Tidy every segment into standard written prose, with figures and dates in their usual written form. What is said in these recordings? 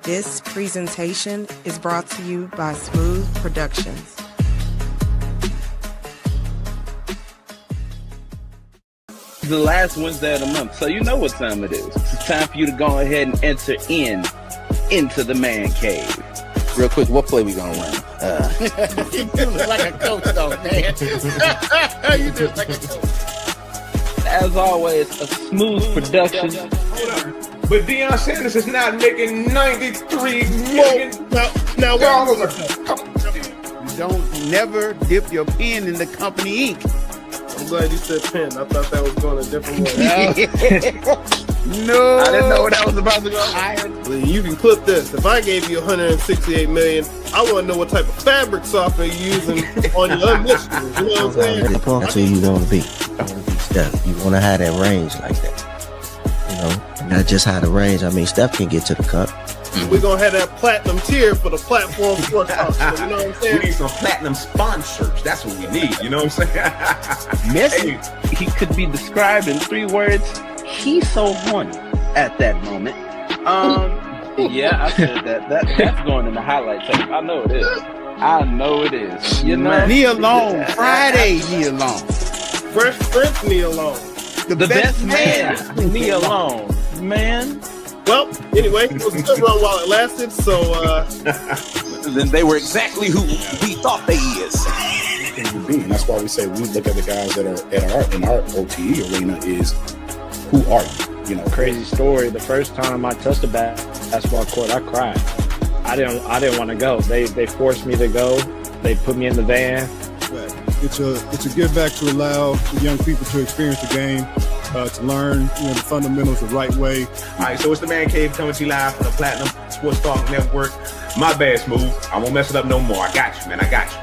This presentation is brought to you by Smoooth Productions. The last Wednesday of the month, so you know what time it is. It's time for you to go ahead and enter into the man cave. Real quick, what play we gonna run? You look like a coach, though, man. You look like a coach. As always, a Smoooth Productions. Hold up. But Deion Sanders is not making $93 million. Now, you don't never dip your pen in the company ink. I'm glad you said pen. I thought that was going a different way. No, I didn't know where that was about to go. You can clip this. If I gave you $168 million, I want to know what type of fabric software you're using on your initiatives. You know what I'm saying? The point to you want to be. Steph. You want to have that range like that. You know, not just have the range. I mean, Steph can get to the cup. We're going to have that platinum tier for the platform sports talk show. You know what I'm saying? We need some platinum sponsors. That's what we need. You know what I'm saying? Messi, he could be described in 3 words. He's so horny at that moment. Yeah, I said that. That's going in the highlight tape. I know it is. You know, knee alone. Friday, knee alone. Fresh Prince knee alone. The best man. Knee alone, man. Well, anyway, it was a good run while it lasted. So, then they were exactly who we thought they is. And that's why we say we look at the guys that are in our OTE arena is who are you? You know, crazy story. The first time I touched a basketball court, I cried. I didn't want to go. They forced me to go. They put me in the van. It's a give back to allow the young people to experience the game, to learn the fundamentals the right way. All right, so it's the Man Cave coming to you live from the Platinum Sports Talk Network. My bad, Smoooth. I won't mess it up no more. I got you, man. I got you.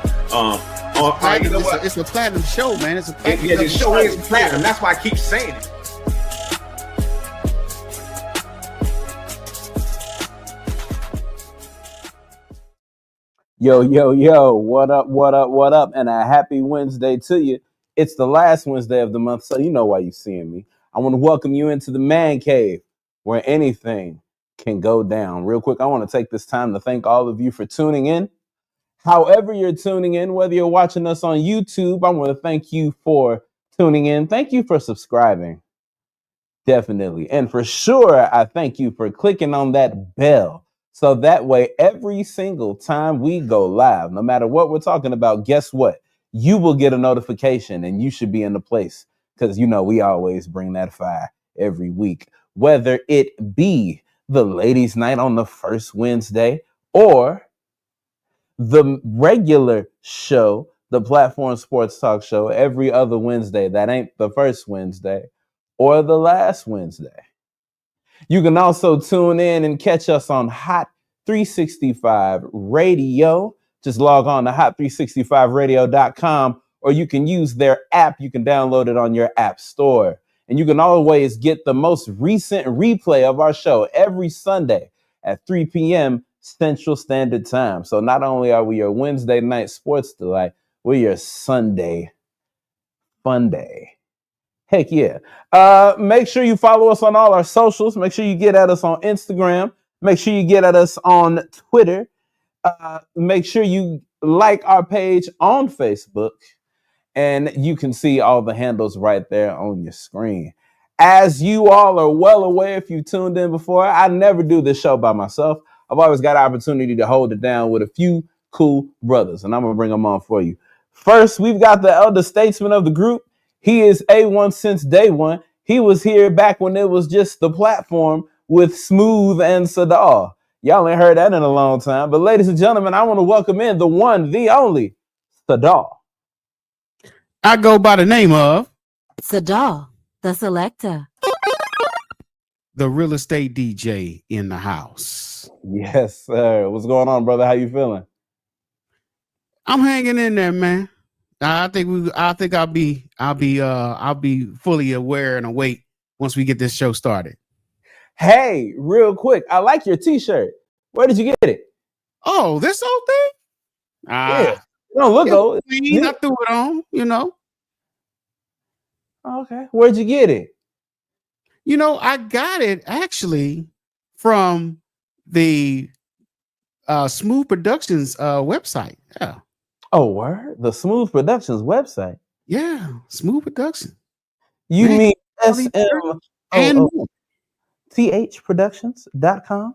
You know what? It's a platinum show, man. It's a platinum the show is platinum. That's why I keep saying it. Yo, what up, and a happy Wednesday to you. It's the last Wednesday of the month, so you know why you're seeing me. I want to welcome you into the Man Cave, where anything can go down. Real quick, I want to take this time to thank all of you for tuning in. However you're tuning in, whether you're watching us on YouTube, I want to thank you for tuning in. Thank you for subscribing, definitely. And for sure, I thank you for clicking on that bell. So that way, every single time we go live, no matter what we're talking about, guess what? You will get a notification and you should be in the place because, we always bring that fire every week, whether it be the ladies' night on the first Wednesday or the regular show, the Platform Sports Talk Show, every other Wednesday. That ain't the first Wednesday or the last Wednesday. You can also tune in and catch us on Hot 365 Radio. Just log on to hot365radio.com, or you can use their app. You can download it on your app store. And you can always get the most recent replay of our show every Sunday at 3 p.m. Central Standard Time. So not only are we your Wednesday night sports delight, we're your Sunday fun day. Heck yeah. Make sure you follow us on all our socials. Make sure you get at us on Instagram. Make sure you get at us on Twitter. Make sure you like our page on Facebook. And you can see all the handles right there on your screen. As you all are well aware, if you tuned in before, I never do this show by myself. I've always got an opportunity to hold it down with a few cool brothers. And I'm going to bring them on for you. First, we've got the elder statesman of the group. He is A1 since day one. He was here back when it was just the platform with Smoooth and Sadar. Y'all ain't heard that in a long time. But ladies and gentlemen, I want to welcome in the one, the only, Sadar. I go by the name of Sadar, the selector. The real estate DJ in the house. Yes, sir. What's going on, brother? How you feeling? I'm hanging in there, man. I think I'll be fully aware and awake once we get this show started. Hey, real quick, I like your t-shirt. Where did you get it? Oh, this old thing? Yeah. You don't look old. I threw it on, Okay. Where'd you get it? I got it actually from the Smoooth Productions website. Yeah. Oh, word? The Smoooth Productions website. Yeah, Smoooth Productions. You Man, mean all these shirts and more. thproductions.com?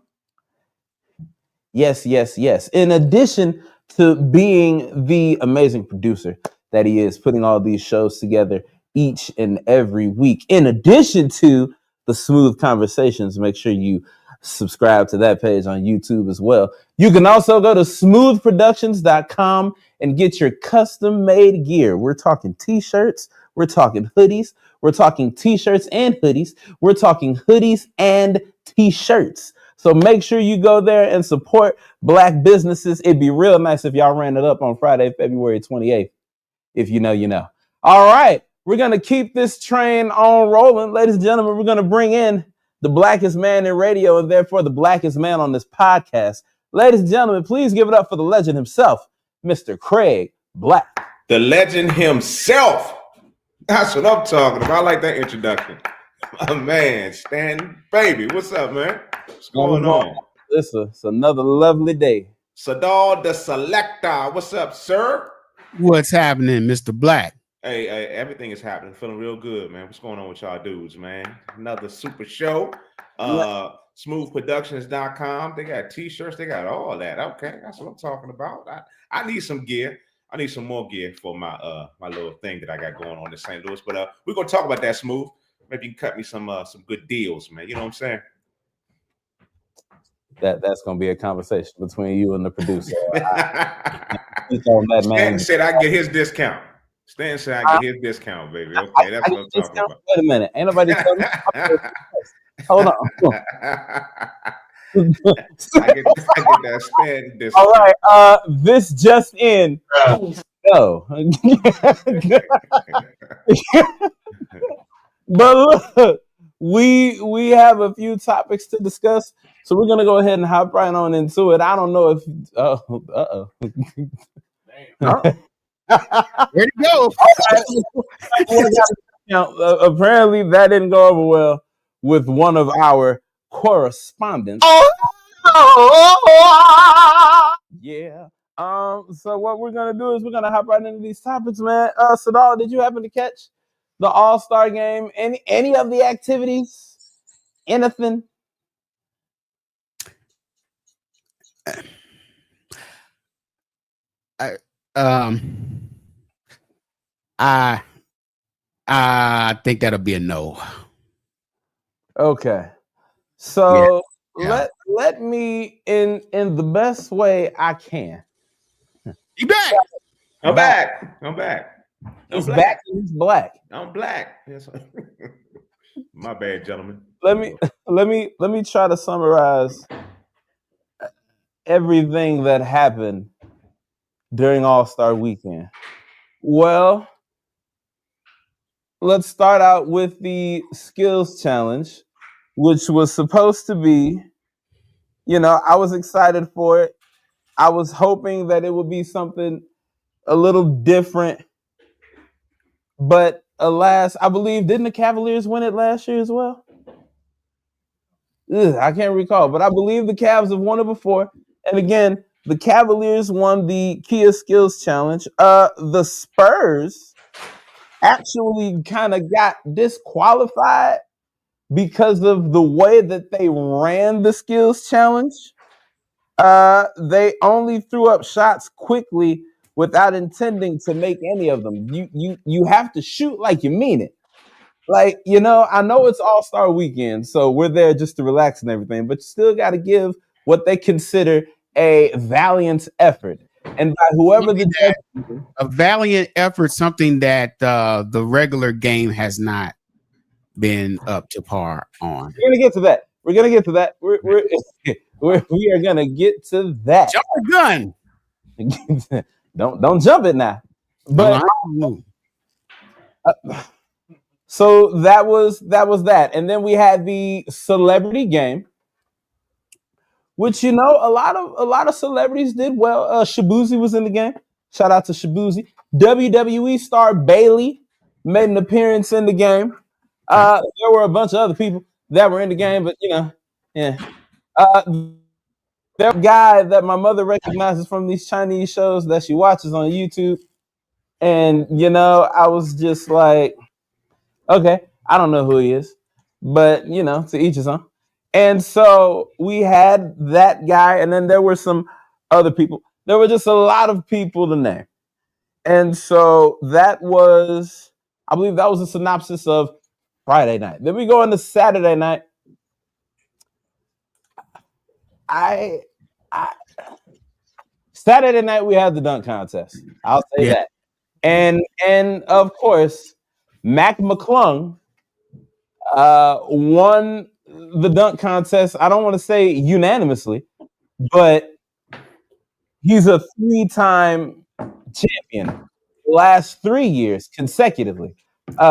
Yes, yes, yes. In addition to being the amazing producer that he is, putting all these shows together each and every week, in addition to the Smooth Conversations, make sure you subscribe to that page on YouTube as well. You can also go to smoothproductions.com and get your custom made gear. We're talking t-shirts, we're talking hoodies, we're talking t-shirts and hoodies, we're talking hoodies and t-shirts. So make sure you go there and support Black businesses. It'd be real nice if y'all ran it up on Friday, February 28th. If you know, you know. All right. We're going to keep this train on rolling. Ladies and gentlemen, we're going to bring in the blackest man in radio and therefore the blackest man on this podcast. Ladies and gentlemen, please give it up for the legend himself, Mr. Craig Black. The legend himself. That's what I'm talking about. I like that introduction. My man, Stan Baby. What's up, man? What's going on? It's another lovely day. Sadal the Selector. What's up, sir? What's happening, Mr. Black? Hey, everything is happening. Feeling real good, man. What's going on with y'all dudes, man? Another super show. Smoothproductions.com. They got t-shirts. They got all that. Okay, that's what I'm talking about. I need some gear. I need some more gear for my my little thing that I got going on in St. Louis. But we're gonna talk about that, Smooth. Maybe you can cut me some good deals, man. You know what I'm saying? That's gonna be a conversation between you and the producer. Stan said I get his discount. Stan said I get his discount, baby. Okay, that's what I'm talking about. Wait a minute. Ain't nobody telling me. Hold on. I get that Stan discount. All right. This just in. No. But look, we have a few topics to discuss, so we're gonna go ahead and hop right on into it. I don't know if Where'd it go? Apparently that didn't go over well with one of our correspondents. Yeah. So what we're gonna do is we're gonna hop right into these topics, man. Sadal, did you happen to catch the All-Star game? Any of the activities? Anything? I think that'll be a no. Okay. So Yeah. let me in the best way I can. You back? I'm back. I'm back. He's back and he's black. I'm black. Yes. My bad, gentlemen. Let me try to summarize everything that happened during All-Star Weekend. Well, let's start out with the skills challenge, which was supposed to be, I was excited for it. I was hoping that it would be something a little different. But alas, I believe, didn't the Cavaliers win it last year as well? I can't recall, but I believe the Cavs have won it before. And again, the Cavaliers won the Kia Skills Challenge. The Spurs actually kind of got disqualified because of the way that they ran the Skills Challenge. They only threw up shots quickly without intending to make any of them. You have to shoot like you mean it. Like, I know it's All-Star Weekend, so we're there just to relax and everything, but you still got to give what they consider a valiant effort. And by whoever a valiant effort, something that the regular game has not been up to par on. We're gonna get to that. We are gonna get to that. Jump the gun. Don't jump it now. But so that was that, and then we had the celebrity game, which a lot of celebrities did well. Shabuzi was in the game. Shout out to Shabuzi. WWE star Bailey made an appearance in the game. There were a bunch of other people that were in the game, but yeah. There's a guy that my mother recognizes from these Chinese shows that she watches on YouTube. And, I was just like, okay, I don't know who he is, but, to each his own. And so we had that guy, and then there were some other people. There were just a lot of people to name. And so that was, I believe that was a synopsis of Friday night. Then we go into Saturday night. Saturday night we had the dunk contest. I'll say that. And of course, Mac McClung won the dunk contest. I don't want to say unanimously, but he's a 3-time champion. Last 3 years consecutively.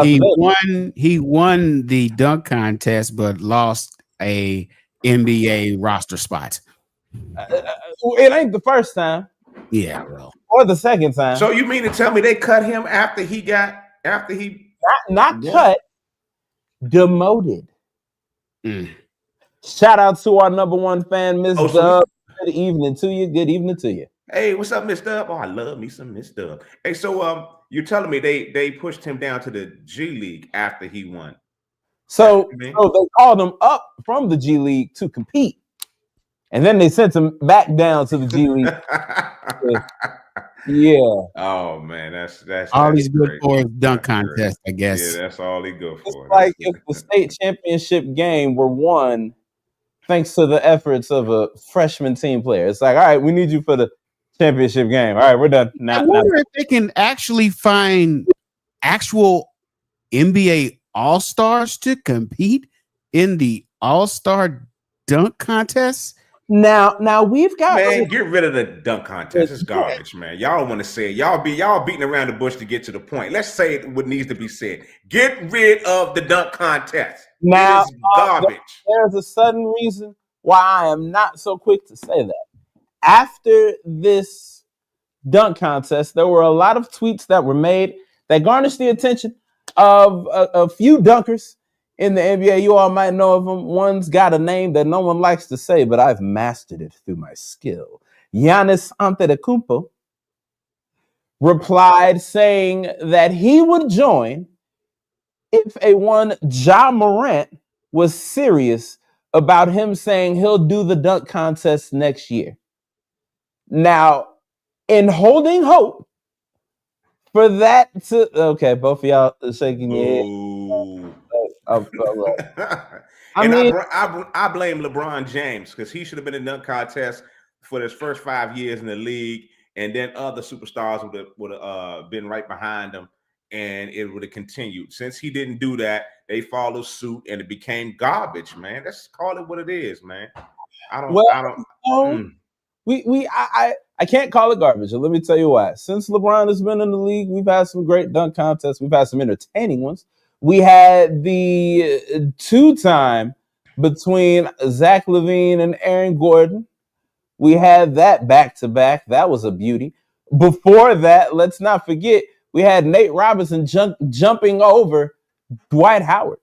He won the dunk contest, but lost a NBA roster spot. It ain't the first time. Yeah, well. Or the second time. So you mean to tell me they cut him after he not cut, demoted. Shout out to our number one fan, Miss Dub. Good evening to you. Good evening to you. Hey, what's up, Miss Dub? Oh, I love me some Miss Dub. Hey, so you're telling me they pushed him down to the G League after he won. So they called him up from the G League to compete. And then they sent him back down to the G League. Yeah. Oh man, that's all he's good for is dunk contest, I guess. Yeah, that's all he good for. It's like if the state championship game were won thanks to the efforts of a freshman team player. It's like, all right, we need you for the championship game. All right, we're done. I wonder if they can actually find actual NBA All-Stars to compete in the All-Star dunk contest. Now we've got get rid of the dunk contest. It's garbage, man. Y'all want to say it. Y'all beating around the bush to get to the point. Let's say it what needs to be said. Get rid of the dunk contest. Now, it is garbage. There's a sudden reason why I am not so quick to say that. After this dunk contest, there were a lot of tweets that were made that garnished the attention of a few dunkers in the NBA. You all might know of them. One's got a name that no one likes to say, but I've mastered it through my skill. Giannis Antetokounmpo replied saying that he would join if a one Ja Morant was serious about him saying he'll do the dunk contest next year. Now, in holding hope for that to okay, both of y'all are shaking your head. I blame LeBron James because he should have been in the dunk contest for his first 5 years in the league, and then other superstars would have been right behind him, and it would have continued. Since he didn't do that, they followed suit, and it became garbage, man. Let's call it what it is, man. I can't call it garbage, and let me tell you why. Since LeBron has been in the league, we've had some great dunk contests. We've had some entertaining ones. We had the 2-time between Zach LaVine and Aaron Gordon. We had that back-to-back. That was a beauty. Before that, let's not forget, we had Nate Robinson jumping over Dwight Howard.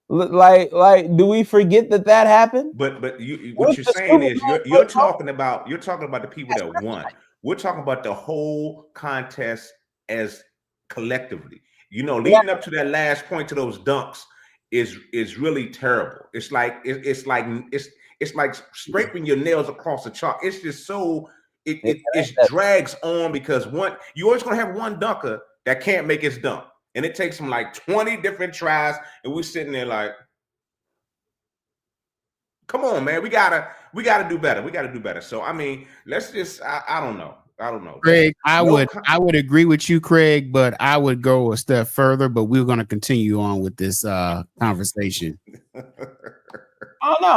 Like, do we forget that happened? But what you're saying is you're talking about the people that won. We're talking about the whole contest as collectively. Leading up to that last point to those dunks is really terrible. It's like scraping your nails across the chalk. It's just so it drags on because you always gonna have one dunker that can't make his dunk. And it takes them like 20 different tries, and we're sitting there like, come on, man, we gotta do better. We gotta do better. So I mean, let's just I don't know. Craig, I would agree with you, Craig, but I would go a step further, but we're gonna continue on with this conversation. Oh no.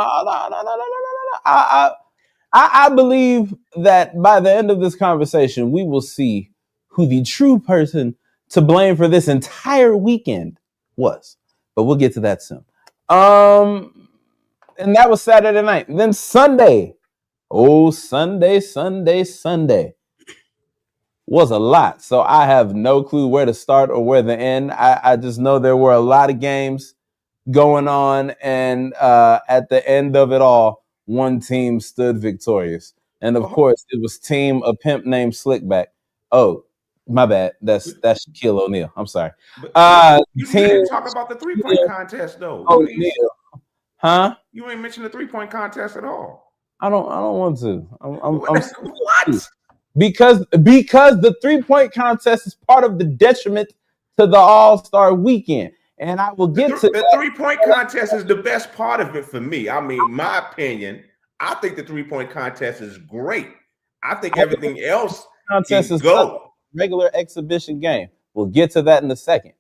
I believe that by the end of this conversation, we will see who the true person to blame for this entire weekend was. But we'll get to that soon. And that was Saturday night. And then Sunday. Oh, Sunday was a lot. So I have no clue where to start or where to end. I just know there were a lot of games going on. And at the end of it all, one team stood victorious. And of course, it was team a pimp named Slickback. Oh, my bad. That's Shaquille O'Neal. I'm sorry. You Team didn't talk about the 3-point contest though. O'Neal. Huh? You ain't mentioned the 3-point contest at all. I don't want to. I'm what? Because the 3-point contest is part of the detriment to the All-Star weekend. And I will get to the 3-point contest is the best part of it for me. I mean, my opinion, I think the 3-point contest is great. I think everything else contest is go. Regular exhibition game. We'll get to that in a second.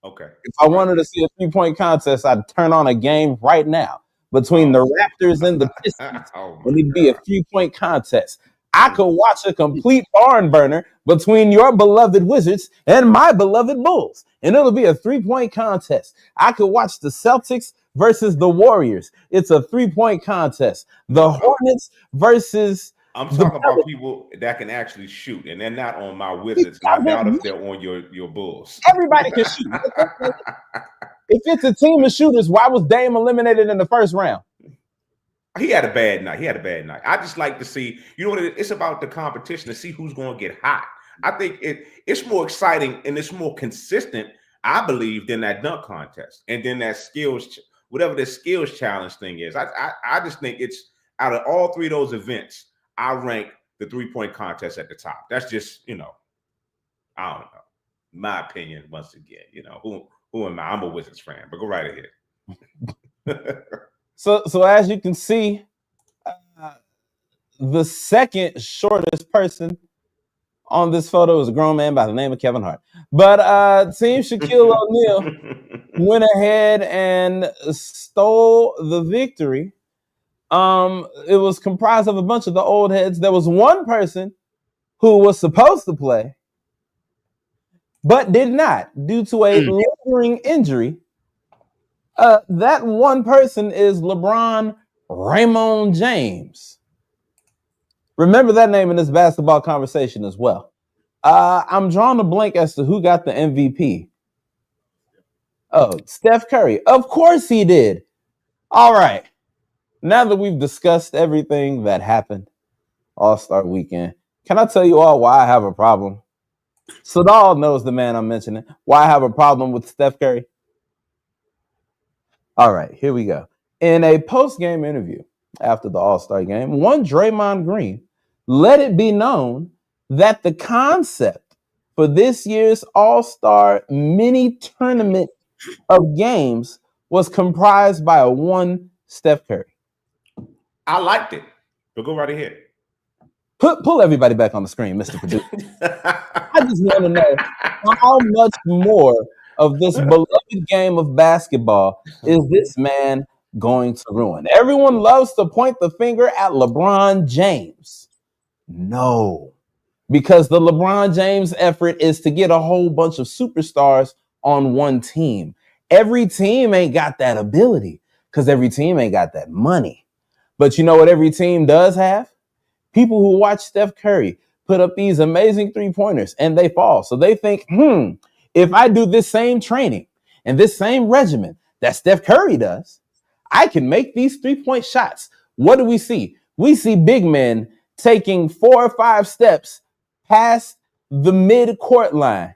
Okay. If I wanted to see a 3-point contest, I'd turn on a game right now between the Raptors and the Pistons. And it'd be a 3-point contest. I could watch a complete barn burner between your beloved Wizards and my beloved Bulls. And it'll be a 3-point contest. I could watch the Celtics versus the Warriors. It's a 3-point contest. The Hornets versus... I'm talking about people that can actually shoot, and they're not on my Wizards. And I doubt if they're on your Bulls. Everybody can shoot. If it's a team of shooters, why was Dame eliminated in the first round? He had a bad night. I just like to see, you know what it's about, the competition, to see who's going to get hot. I think it's more exciting and it's more consistent, I believe, than that dunk contest. And then that skills, whatever the skills challenge thing is. I just think it's, out of all three of those events, I rank the 3-point contest at the top. That's just, I don't know. My opinion, once again, who am I? I'm a Wizards fan, but go right ahead. So as you can see, the second shortest person on this photo is a grown man by the name of Kevin Hart. But Team Shaquille O'Neal went ahead and stole the victory. It was comprised of a bunch of the old heads. There was one person who was supposed to play, but did not due to a lingering injury. That one person is LeBron Raymond James. Remember that name in this basketball conversation as well. I'm drawing a blank as to who got the MVP. Oh, Steph Curry. Of course he did. All right. Now that we've discussed everything that happened All-Star Weekend, can I tell you all why I have a problem? Sadal knows the man I'm mentioning. Why I have a problem with Steph Curry? All right, here we go. In a post-game interview after the All-Star game, one Draymond Green let it be known that the concept for this year's All-Star mini tournament of games was comprised by a one Steph Curry. I liked it, but go right ahead. Pull everybody back on the screen, Mr. Producer. I just want to know how much more of this beloved game of basketball is this man going to ruin? Everyone loves to point the finger at LeBron James. No, because the LeBron James effort is to get a whole bunch of superstars on one team. Every team ain't got that ability because every team ain't got that money. But you know what every team does have? People who watch Steph Curry put up these amazing 3-pointers and they fall. So they think, if I do this same training and this same regimen that Steph Curry does, I can make these 3-point shots. What do we see? We see big men taking 4 or 5 steps past the mid-court line,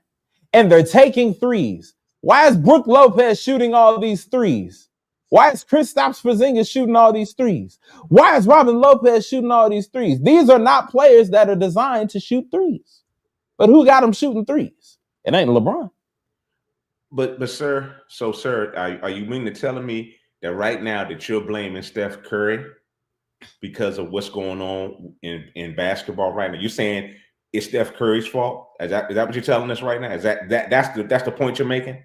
and they're taking threes. Why is Brook Lopez shooting all these threes? Why is Kristaps Porzingis shooting all these threes? Why is Robin Lopez shooting all these threes? These are not players that are designed to shoot threes. But who got them shooting threes? It ain't LeBron. But sir, are you meaning to telling me that right now that you're blaming Steph Curry because of what's going on in basketball right now? You're saying it's Steph Curry's fault? Is that what you're telling us right now? Is that's the point you're making?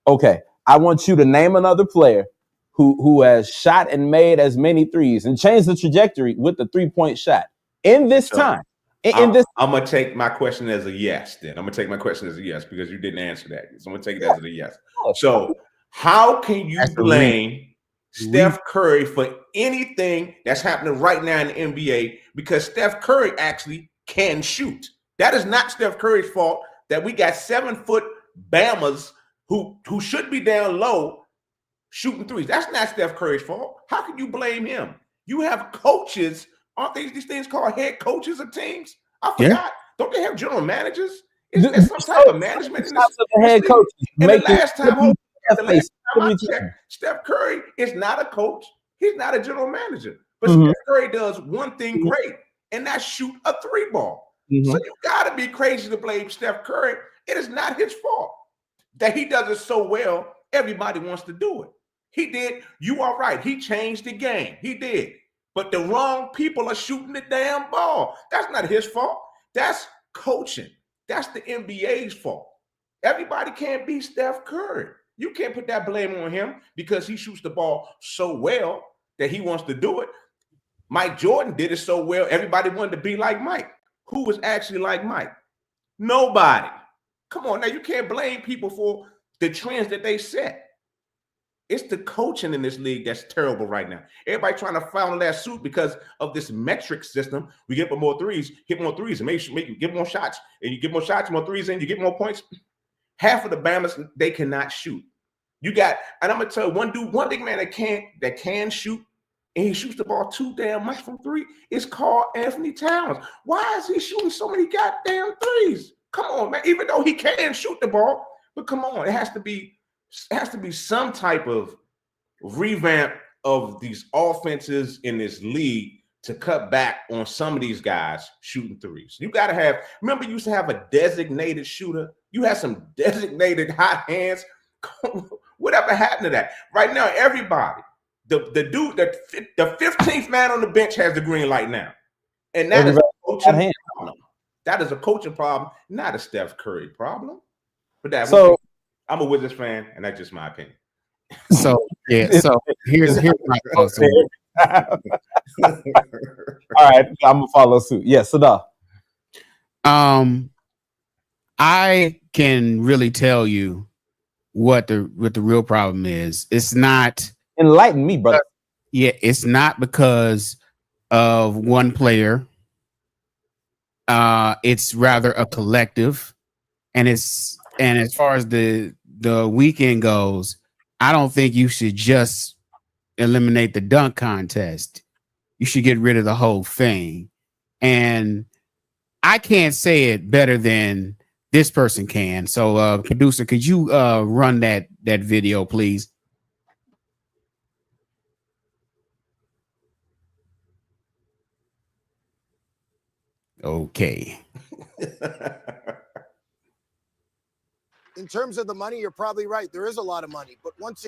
Okay, I want you to name another player who has shot and made as many threes and changed the trajectory with the 3-point shot in this time. I'm gonna take my question as a yes. Then I'm gonna take my question as a yes because you didn't answer that. So I'm gonna take it as a yes. So how can you blame Steph Curry for anything that's happening right now in the NBA? Because Steph Curry actually can shoot. That is not Steph Curry's fault that we got 7-foot Bamas who should be down low shooting threes. That's not Steph Curry's fault. How can you blame him? You have coaches. Aren't these things called head coaches of teams? I forgot. Yeah. Don't they have general managers? Is there some type of management in this? The head coach. And the last time I checked, Steph Curry is not a coach. He's not a general manager. But Steph Curry does one thing great, and that's shoot a three ball. So you got to be crazy to blame Steph Curry. It is not his fault that he does it so well. Everybody wants to do it. He did. You are right. He changed the game. He did. But the wrong people are shooting the damn ball. That's not his fault. That's coaching. That's the NBA's fault. Everybody can't be Steph Curry. You can't put that blame on him because he shoots the ball so well that he wants to do it. Mike Jordan did it so well. Everybody wanted to be like Mike. Who was actually like Mike? Nobody. Come on now. You can't blame people for the trends that they set. It's the coaching in this league that's terrible right now. Everybody trying to follow that suit because of this metric system. We get more threes, hit more threes, and make you get more shots. And you get more shots, more threes, and you get more points. Half of the Bammers, they cannot shoot. You got, and I'm gonna tell you, one big man that can shoot, and he shoots the ball too damn much from three. It's called Anthony Towns. Why is he shooting so many goddamn threes? Come on, man. Even though he can shoot the ball, but come on, it has to be some type of revamp of these offenses in this league to cut back on some of these guys shooting threes. You got to have, remember you used to have a designated shooter. You had some designated hot hands. Whatever happened to that? Right now, everybody, the 15th man on the bench has the green light now. And that is a coaching problem. That is a coaching problem, not a Steph Curry problem. But that I'm a Wizards fan, and that's just my opinion. So here's my thoughts. All right, I'm gonna follow suit. Yes, Sada. I can really tell you what the real problem is. It's not enlighten me, brother. Yeah, it's not because of one player. It's rather a collective, and as far as the weekend goes, I don't think you should just eliminate the dunk contest. You should get rid of the whole thing. And I can't say it better than this person can. So, producer, could you run that video, please? Okay. In terms of the money, you're probably right. There is a lot of money. But once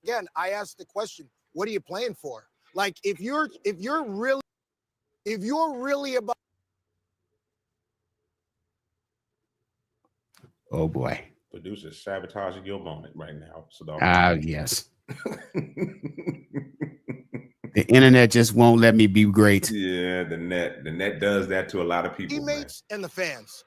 again, I asked the question, what are you playing for? Like if you're really about. Oh boy. Producer sabotaging your moment right now. So yes. The internet just won't let me be great. Yeah, the net does that to a lot of people. Teammates and the fans.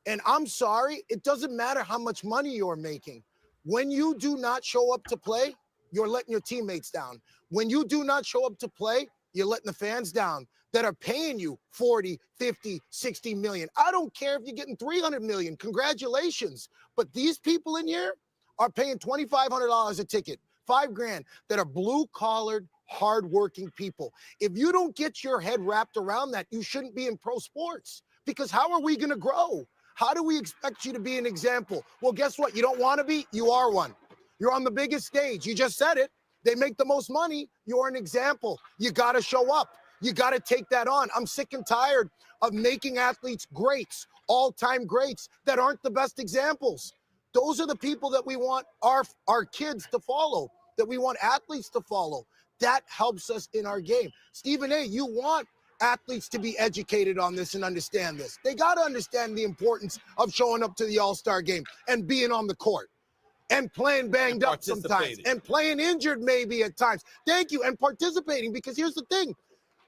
And I'm sorry, it doesn't matter how much money you're making. When you do not show up to play, you're letting your teammates down. When you do not show up to play, you're letting the fans down that are paying you 40, 50, 60 million. I don't care if you're getting 300 million. Congratulations. But these people in here are paying $2,500 a ticket, $5,000, that are blue-collared, hardworking people. If you don't get your head wrapped around that, you shouldn't be in pro sports, because how are we going to grow? How do we expect you to be an example? Well, guess what? You don't want to be, you are one. You're on the biggest stage. You just said it. They make the most money. You're an example. You got to show up. You got to take that on. I'm sick and tired of making athletes greats, all-time greats that aren't the best examples. Those are the people that we want our kids to follow, that we want athletes to follow. That helps us in our game. Stephen A., you want athletes to be educated on this and understand this. They got to understand the importance of showing up to the All-Star game and being on the court and playing banged up sometimes and playing injured maybe at times. Thank you. And participating, because here's the thing.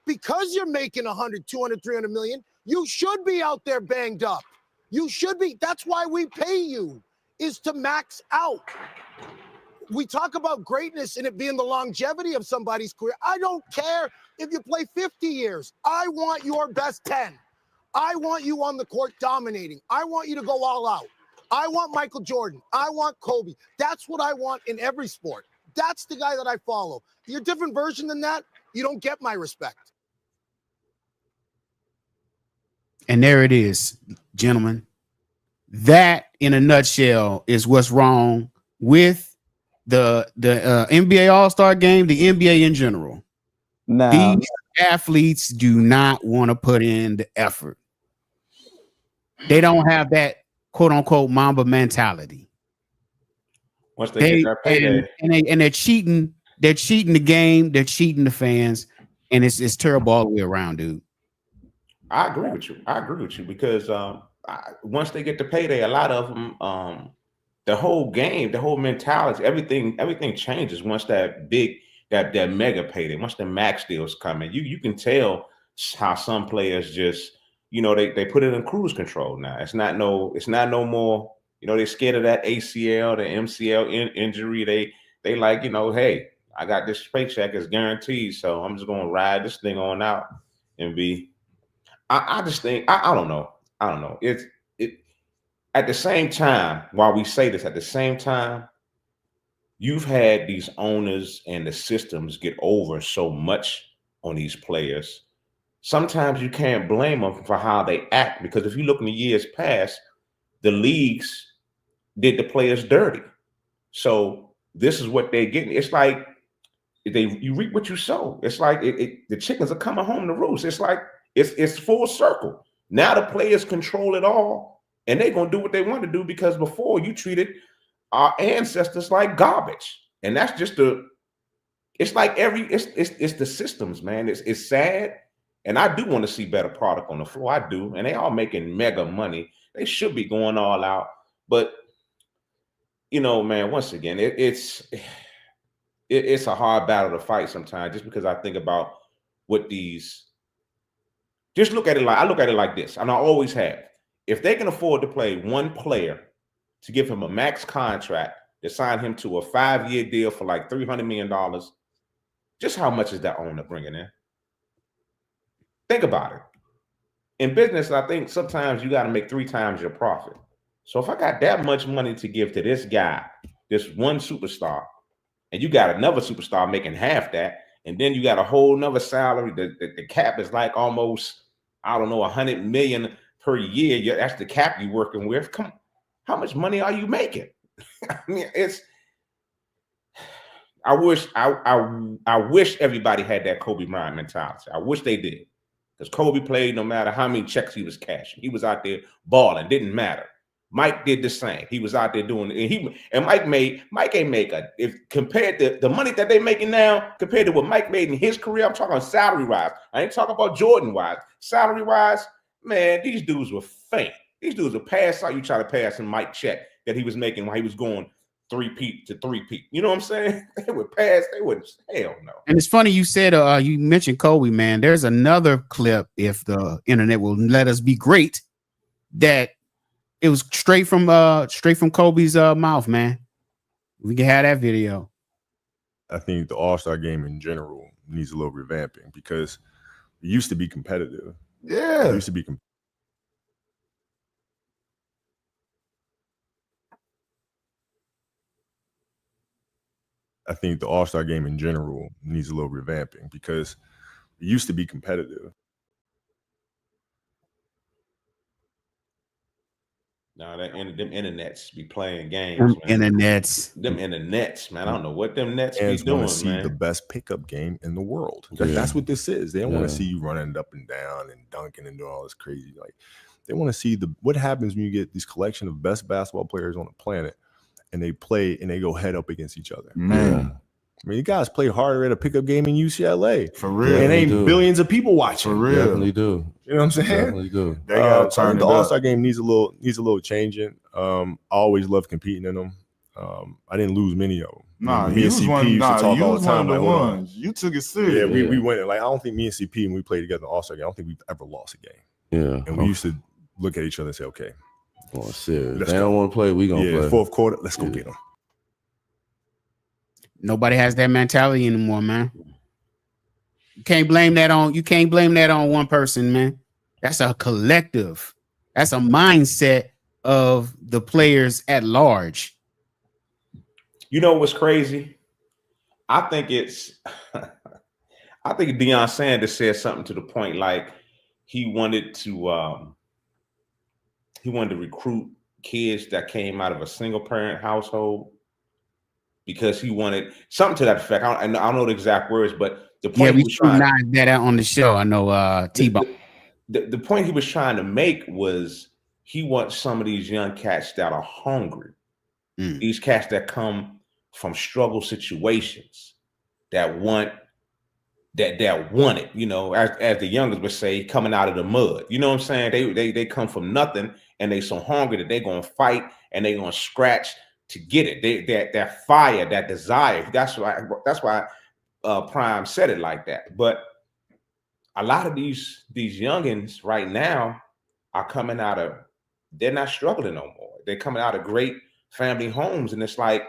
Because you're making 100, 200, 300 million, you should be out there banged up. You should be. That's why we pay you, is to max out. We talk about greatness and it being the longevity of somebody's career. I don't care if you play 50 years. I want your best 10. I want you on the court dominating. I want you to go all out. I want Michael Jordan. I want Kobe. That's what I want in every sport. That's the guy that I follow. You're a different version than that, you don't get my respect. And there it is, gentlemen. That, in a nutshell, is what's wrong with the NBA All-Star Game, the NBA in general. Now, These athletes do not want to put in the effort. They don't have that quote unquote Mamba mentality. Once they get their payday, and they're cheating. They're cheating the game. They're cheating the fans, and it's terrible all the way around, dude. I agree with you because once they get the payday, a lot of them, the whole game, the whole mentality, everything changes once that mega payday, once the max deals come in. You can tell how some players just, they put it in cruise control now. It's not no more, they're scared of that ACL, the MCL injury. They like, hey, I got this paycheck, it's guaranteed, so I'm just gonna ride this thing on out and be. I just think I don't know. It at the same time, while we say this, at the same time, you've had these owners and the systems get over so much on these players. Sometimes you can't blame them for how they act, because if you look in the years past, the leagues did the players dirty. So this is what they're getting. It's like you reap what you sow. It's like the chickens are coming home to roost. It's like it's full circle. Now the players control it all, and they're gonna do what they want to do, because before you treated our ancestors like garbage, and that's just it's the systems, man. It's sad, and I do want to see better product on the floor. I do, and they are making mega money. They should be going all out, but man, once again, it's a hard battle to fight sometimes, just because I think about what these. Just look at it like I look at it like this, and I always have. If they can afford to play one player, to give him a max contract, to sign him to a 5-year deal for like $300 million, just how much is that owner bringing in? Think about it. In business, I think sometimes you got to make 3 times your profit. So if I got that much money to give to this guy, this one superstar, and you got another superstar making half that, and then you got a whole nother salary, the cap is like almost, I don't know, $100 million per year. That's the cap you're working with. Come on, how much money are you making? I mean, I wish everybody had that Kobe Bryant mentality. I wish they did, because Kobe played no matter how many checks he was cashing. He was out there balling. Didn't matter. Mike did the same. He was out there doing it. And Mike ain't make if compared to the money that they making now, compared to what Mike made in his career. I'm talking salary wise. I ain't talking about Jordan wise. Salary wise, man, these dudes were faint. These dudes would pass out. You try to pass him Mike check that he was making while he was going 3-peat to 3-peat. You know what I'm saying? They would pass. They wouldn't. Hell no. And it's funny you said you mentioned Kobe, man. There's another clip, if the internet will let us be great, that it was straight from Kobe's mouth, man. We can have that video. I think the All-Star game in general needs a little revamping, because it used to be competitive. Yeah. It used to be I think the All-Star game in general needs a little revamping, because it used to be competitive. No, them internets be playing games. Them man. internets, man. I don't know what them nets Fans be doing, want to see man. the best pickup game in the world. That's what this is. They don't want to see you running up and down and dunking and doing all this crazy. Like, they want to see what happens when you get this collection of best basketball players on the planet, and they play and they go head up against each other. Man. I mean, you guys play harder at a pickup game in UCLA. For real. And ain't billions of people watching. For real. Definitely do. You know what I'm saying? Definitely do. They gotta I turn think it the up. All-Star game needs a little changing. I always love competing in them. I didn't lose many of them. Nah, me you and was CP one. used to Nah, talk you all was the one time. of the Like, ones. You took it serious. Yeah, we went. Like, I don't think me and CP, when we played together in the All-Star game, I don't think we've ever lost a game. Yeah. And we used to look at each other and say, okay, oh, serious. Let's They go. don't want to play, we gonna play. Fourth quarter, let's go get them. Nobody has that mentality anymore, man. You can't blame that on one person, man. That's a collective. That's a mindset of the players at large. You know what's crazy? I think Deion Sanders said something to the point like he wanted to recruit kids that came out of a single parent household because he wanted something to that effect. I don't know the exact words, but the point we he was trying knocked that out on the show. I know T-Bone. The point he was trying to make was he wants some of these young cats that are hungry, these cats that come from struggle situations, that want it, you know, as the youngest would say, coming out of the mud. You know what I'm saying? They come from nothing and they so hungry that they're gonna fight and they're gonna scratch to get it. That fire, that desire. That's why Prime said it like that. But a lot of these youngins right now are coming out of, they're not struggling no more. They're coming out of great family homes, and it's like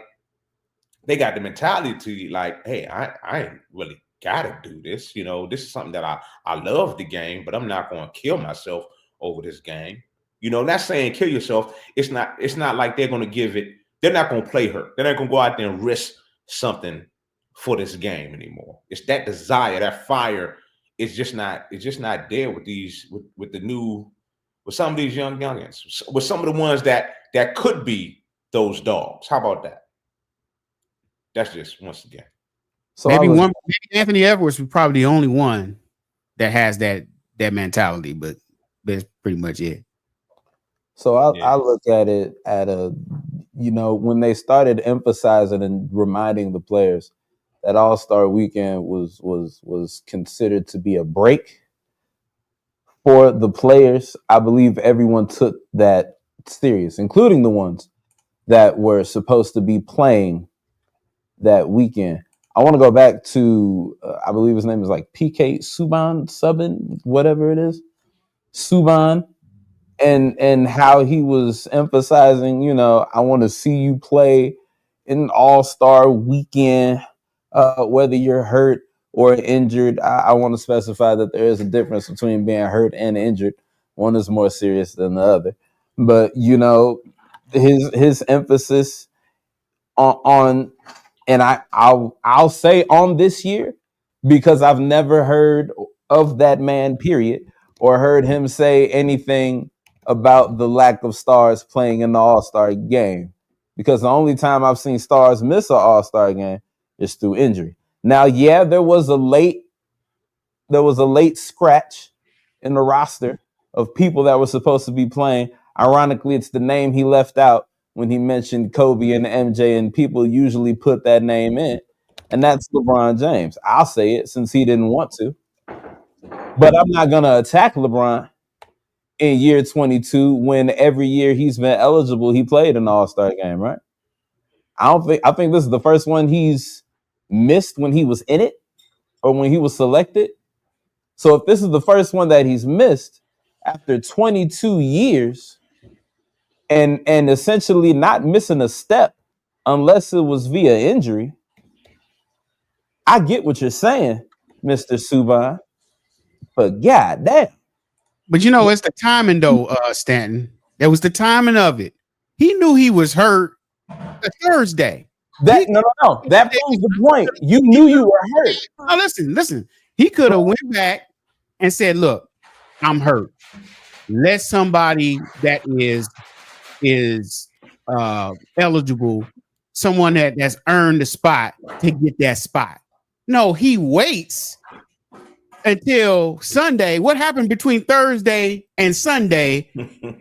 they got the mentality to like, hey, I ain't really gotta do this. You know, this is something that I love the game, but I'm not gonna kill myself over this game. You know, not saying kill yourself. It's not like they're gonna give it, they're not gonna play hurt. They're not gonna go out there and risk something for this game anymore. It's that desire, that fire. It's just not there with some of these youngins, with some of the ones that could be those dogs. How about that? That's just once again. So maybe Anthony Edwards was probably the only one that has that mentality, but that's pretty much it. So I look at it when they started emphasizing and reminding the players that All-Star Weekend was considered to be a break for the players. I believe everyone took that serious, including the ones that were supposed to be playing that weekend. I want to go back to, I believe his name is like PK Subban, whatever it is, Subban, and how he was emphasizing, I want to see you play in an All-Star Weekend, whether you're hurt or injured. I want to specify that there is a difference between being hurt and injured. One is more serious than the other. But, his emphasis on and I'll say on this year, because I've never heard of that man, period, or heard him say anything about the lack of stars playing in the All-Star game. Because the only time I've seen stars miss an All-Star game is through injury. Now, yeah, there was a late scratch in the roster of people that were supposed to be playing. Ironically, it's the name he left out when he mentioned Kobe and MJ, and people usually put that name in, and that's LeBron James. I'll say it since he didn't want to, but I'm not going to attack LeBron in year 22 when every year he's been eligible, he played an All-Star game, right? I think this is the first one he's missed when he was in it or when he was selected. So if this is the first one that he's missed after 22 years, and essentially not missing a step unless it was via injury, I get what you're saying, Mr. Subban, but goddamn. But it's the timing though, Stanton. That was the timing of it. He knew he was hurt the Thursday. No. That proves the point. You knew you were hurt. No, listen. He could have went back and said, "Look, I'm hurt. Let somebody that is eligible, someone that's earned the spot to get that spot." No, he waits until Sunday. What happened between Thursday and Sunday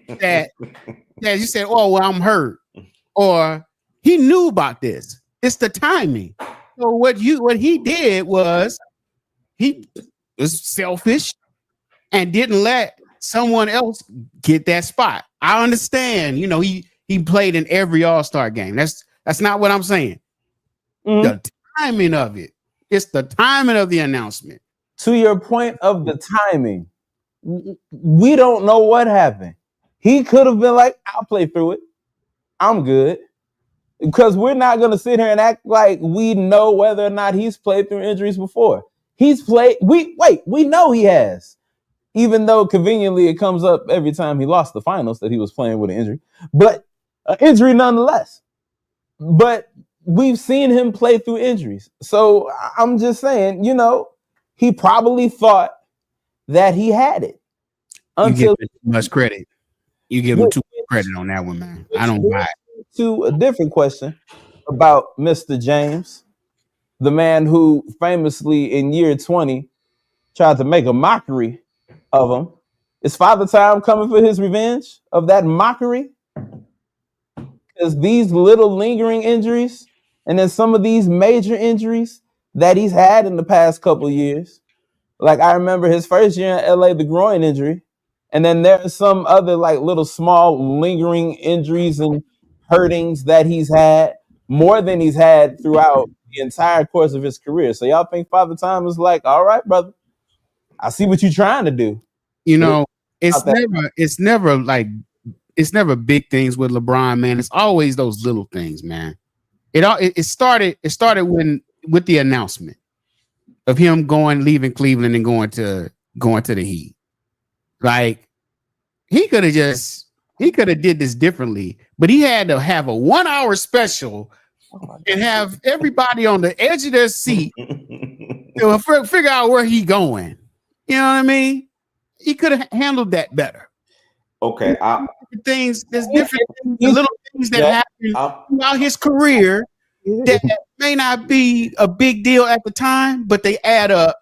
that you said, "Oh, well, I'm hurt," or he knew about this? It's the timing. So what he did was he was selfish and didn't let someone else get that spot. I understand, he played in every All-Star game. That's not what I'm saying. Mm-hmm. The timing of it. It's the timing of the announcement. To your point of the timing, we don't know what happened. He could have been like, I'll play through it. I'm good. Because we're not going to sit here and act like we know whether or not he's played through injuries before. He's played. We know he has. even though conveniently it comes up every time he lost the finals that he was playing with an injury, but an injury nonetheless. But we've seen him play through injuries. So I'm just saying, he probably thought that he had it. You give him too much credit. You give him too much credit on that one, man. I don't buy it. To a different question about Mr. James, the man who famously in year 20 tried to make a mockery of him. Is Father Time coming for his revenge of that mockery? Because these little lingering injuries and then some of these major injuries that he's had in the past couple of years, like I remember his first year in LA, the groin injury, and then there's some other like little small lingering injuries and hurtings that he's had more than he's had throughout the entire course of his career. So y'all think Father Time is like, all right, brother, I see what you're trying to do. It's never big things with LeBron, man. It's always those little things, man. It started with the announcement of him leaving Cleveland and going to the Heat. Like he could have did this differently, but he had to have a 1 hour special and have everybody on the edge of their seat to figure out where he going. You know what I mean? He could have handled that better. Okay, there's different little things that happen throughout his career that may not be a big deal at the time, but they add up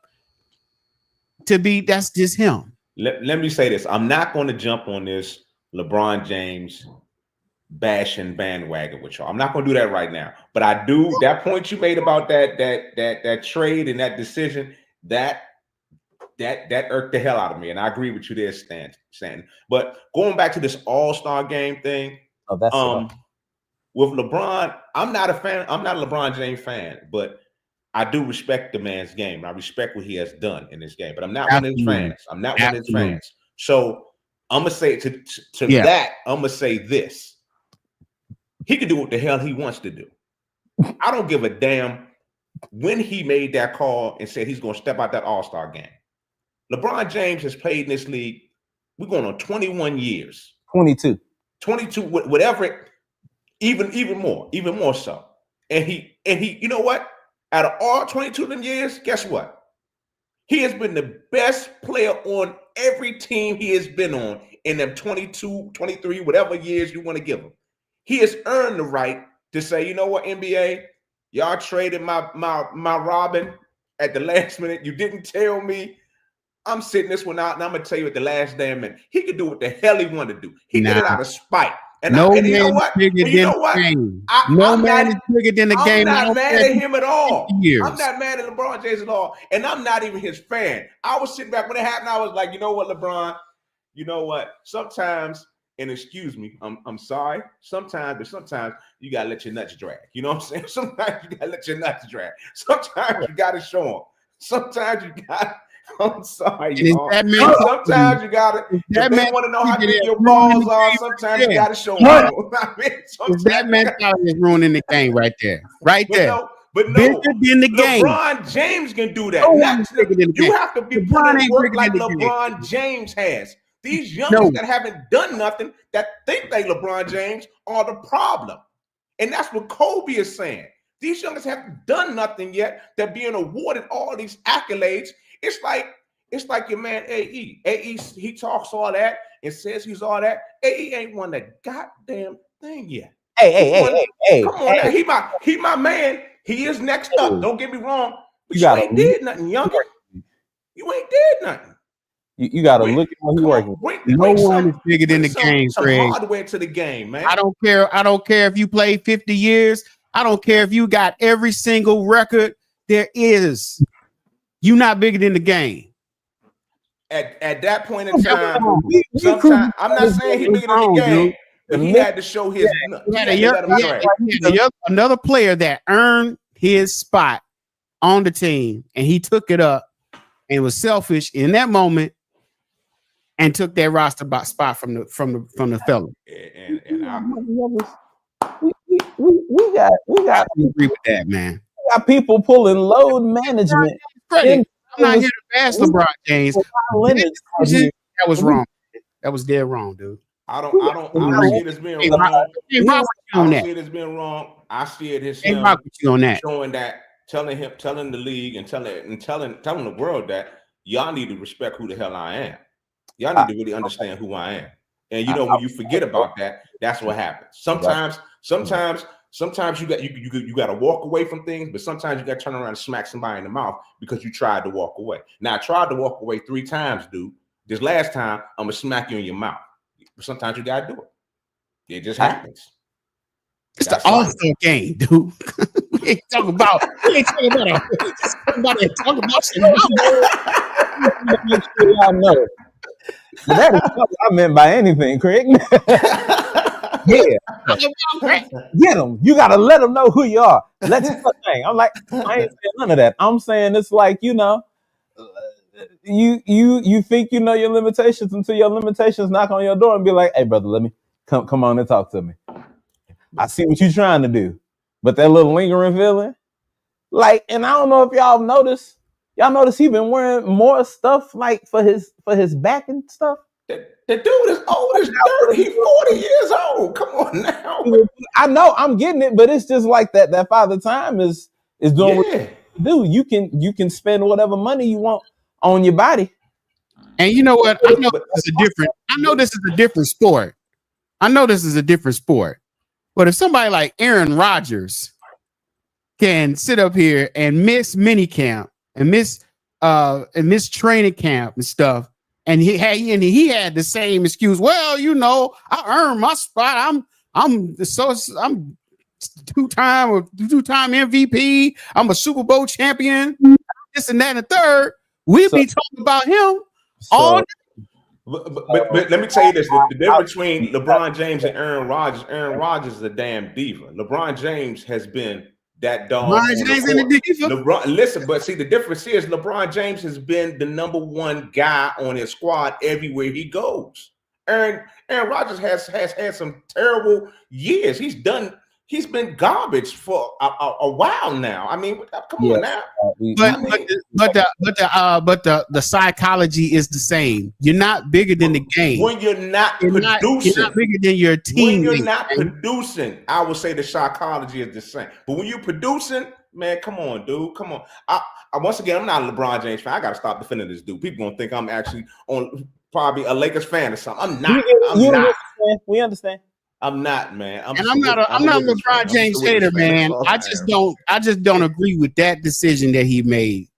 to be. That's just him. Let me say this: I'm not going to jump on this LeBron James bashing bandwagon with y'all. I'm not going to do that right now. But I do that point you made about that trade and that decision that irked the hell out of me, and I agree with you there, Stan. But going back to this All-Star game thing, with LeBron, I'm not a LeBron James fan, but I do respect the man's game. I respect what he has done in this game, but I'm not one of his fans. I'm not one of his fans. So I'm gonna say to that, I'm gonna say this: he can do what the hell he wants to do. I don't give a damn when he made that call and said he's gonna step out that All-Star game. LeBron James has played in this league. We're going on 21 years. 22, whatever. Even more so. And he, you know what? Out of all 22 of them years, guess what? He has been the best player on every team he has been on in them 22, 23, whatever years you want to give him. He has earned the right to say, you know what, NBA, y'all traded my Robin at the last minute. You didn't tell me. I'm sitting this one out, and I'm gonna tell you at the last damn minute. He could do what the hell he wanted to do. He did it out of spite. And you know what? No man is bigger than the game. I'm not mad at him at all. I'm not mad at LeBron James at all. And I'm not even his fan. I was sitting back when it happened. I was like, you know what, LeBron? You know what? Sometimes, and excuse me, I'm sorry. Sometimes you gotta let your nuts drag. You know what I'm saying? Sometimes you gotta let your nuts drag. Sometimes you gotta show them. Sometimes you got. I'm sorry, y'all. Sometimes you gotta. If they want to know how big your balls are, sometimes you gotta show them. That mentality is ruining the game right there. But no, bigger than the game. LeBron James can do that. You have to be putting in work like LeBron James has. These youngsters that haven't done nothing, that think they LeBron James, are the problem. And that's what Kobe is saying. These youngsters haven't done nothing yet. They're being awarded all these accolades. It's like your man AE. AE, he talks all that and says he's all that. AE ain't won that goddamn thing yet. Hey. Come on now. He my man. He is next up. Don't get me wrong. But you ain't did nothing, younger. You ain't did nothing. You gotta look at what he's working. No one is bigger than the game, Craig. Some hardware to the game, man. I don't care if you played 50 years. I don't care if you got every single record there is. You're not bigger than the game. At that point in time, sometimes I'm not saying he's bigger than the game, but he had to show his. Another player that earned his spot on the team, and he took it up and was selfish in that moment, and took that roster spot from the fella. We got. I agree with that, man. We got people pulling load management in I'm not here to bash LeBron James. That was wrong. That was dead wrong, dude. I don't see it as being wrong. I don't see it as being wrong. I see it as him showing that, telling the league and telling the world that y'all need to respect who the hell I am. Y'all need to really understand who I am. And you know, when you forget about that, that's what happens. Sometimes you got to walk away from things, but sometimes you got to turn around and smack somebody in the mouth because you tried to walk away. Now I tried to walk away 3 times, dude. This last time I'm gonna smack you in your mouth. But sometimes you gotta do it. It just happens. It's the All-Star game, dude. we ain't talking about it. Talk about Make sure y'all know. That is what I meant by anything, Craig. Yeah. Get them. You gotta let them know who you are. Let's thing. I'm like, I ain't saying none of that. I'm saying it's like, you know, you think you know your limitations until your limitations knock on your door and be like, hey brother, let me come on and talk to me. I see what you're trying to do. But that little lingering feeling, like, and I don't know if y'all noticed. Y'all notice he been wearing more stuff like for his back and stuff. The dude is old as dirt. He's 40 years old. Come on now. I know I'm getting it, but it's just like that Father Time is doing what you do. You can spend whatever money you want on your body. And you know what? I know this is a different sport. But if somebody like Aaron Rodgers can sit up here and miss minicamp and miss training camp and stuff, and he had the same excuse. Well, you know, I earned my spot. I'm two-time MVP. I'm a Super Bowl champion. This and that and the third. We'd be talking about him all day. But let me tell you this: the difference between LeBron James and Aaron Rodgers is a damn diva. LeBron James has been that dog. LeBron James and the diva. Listen, but see, the difference is LeBron James has been the number 1 guy on his squad everywhere he goes. Aaron Rodgers has had some terrible years. He's been garbage for a while now. I mean, come on now. But the psychology is the same. You're not bigger than the game. When you're not producing, you're not bigger than your team. When you're not producing, I would say the psychology is the same. But when you're producing, man, come on, dude, come on. I once again, I'm not a LeBron James fan. I got to stop defending this dude. People gonna think I'm actually on probably a Lakers fan or something. I'm not. We understand. I'm not, man. I'm not a LeBron James hater, man. I just don't agree with that decision that he made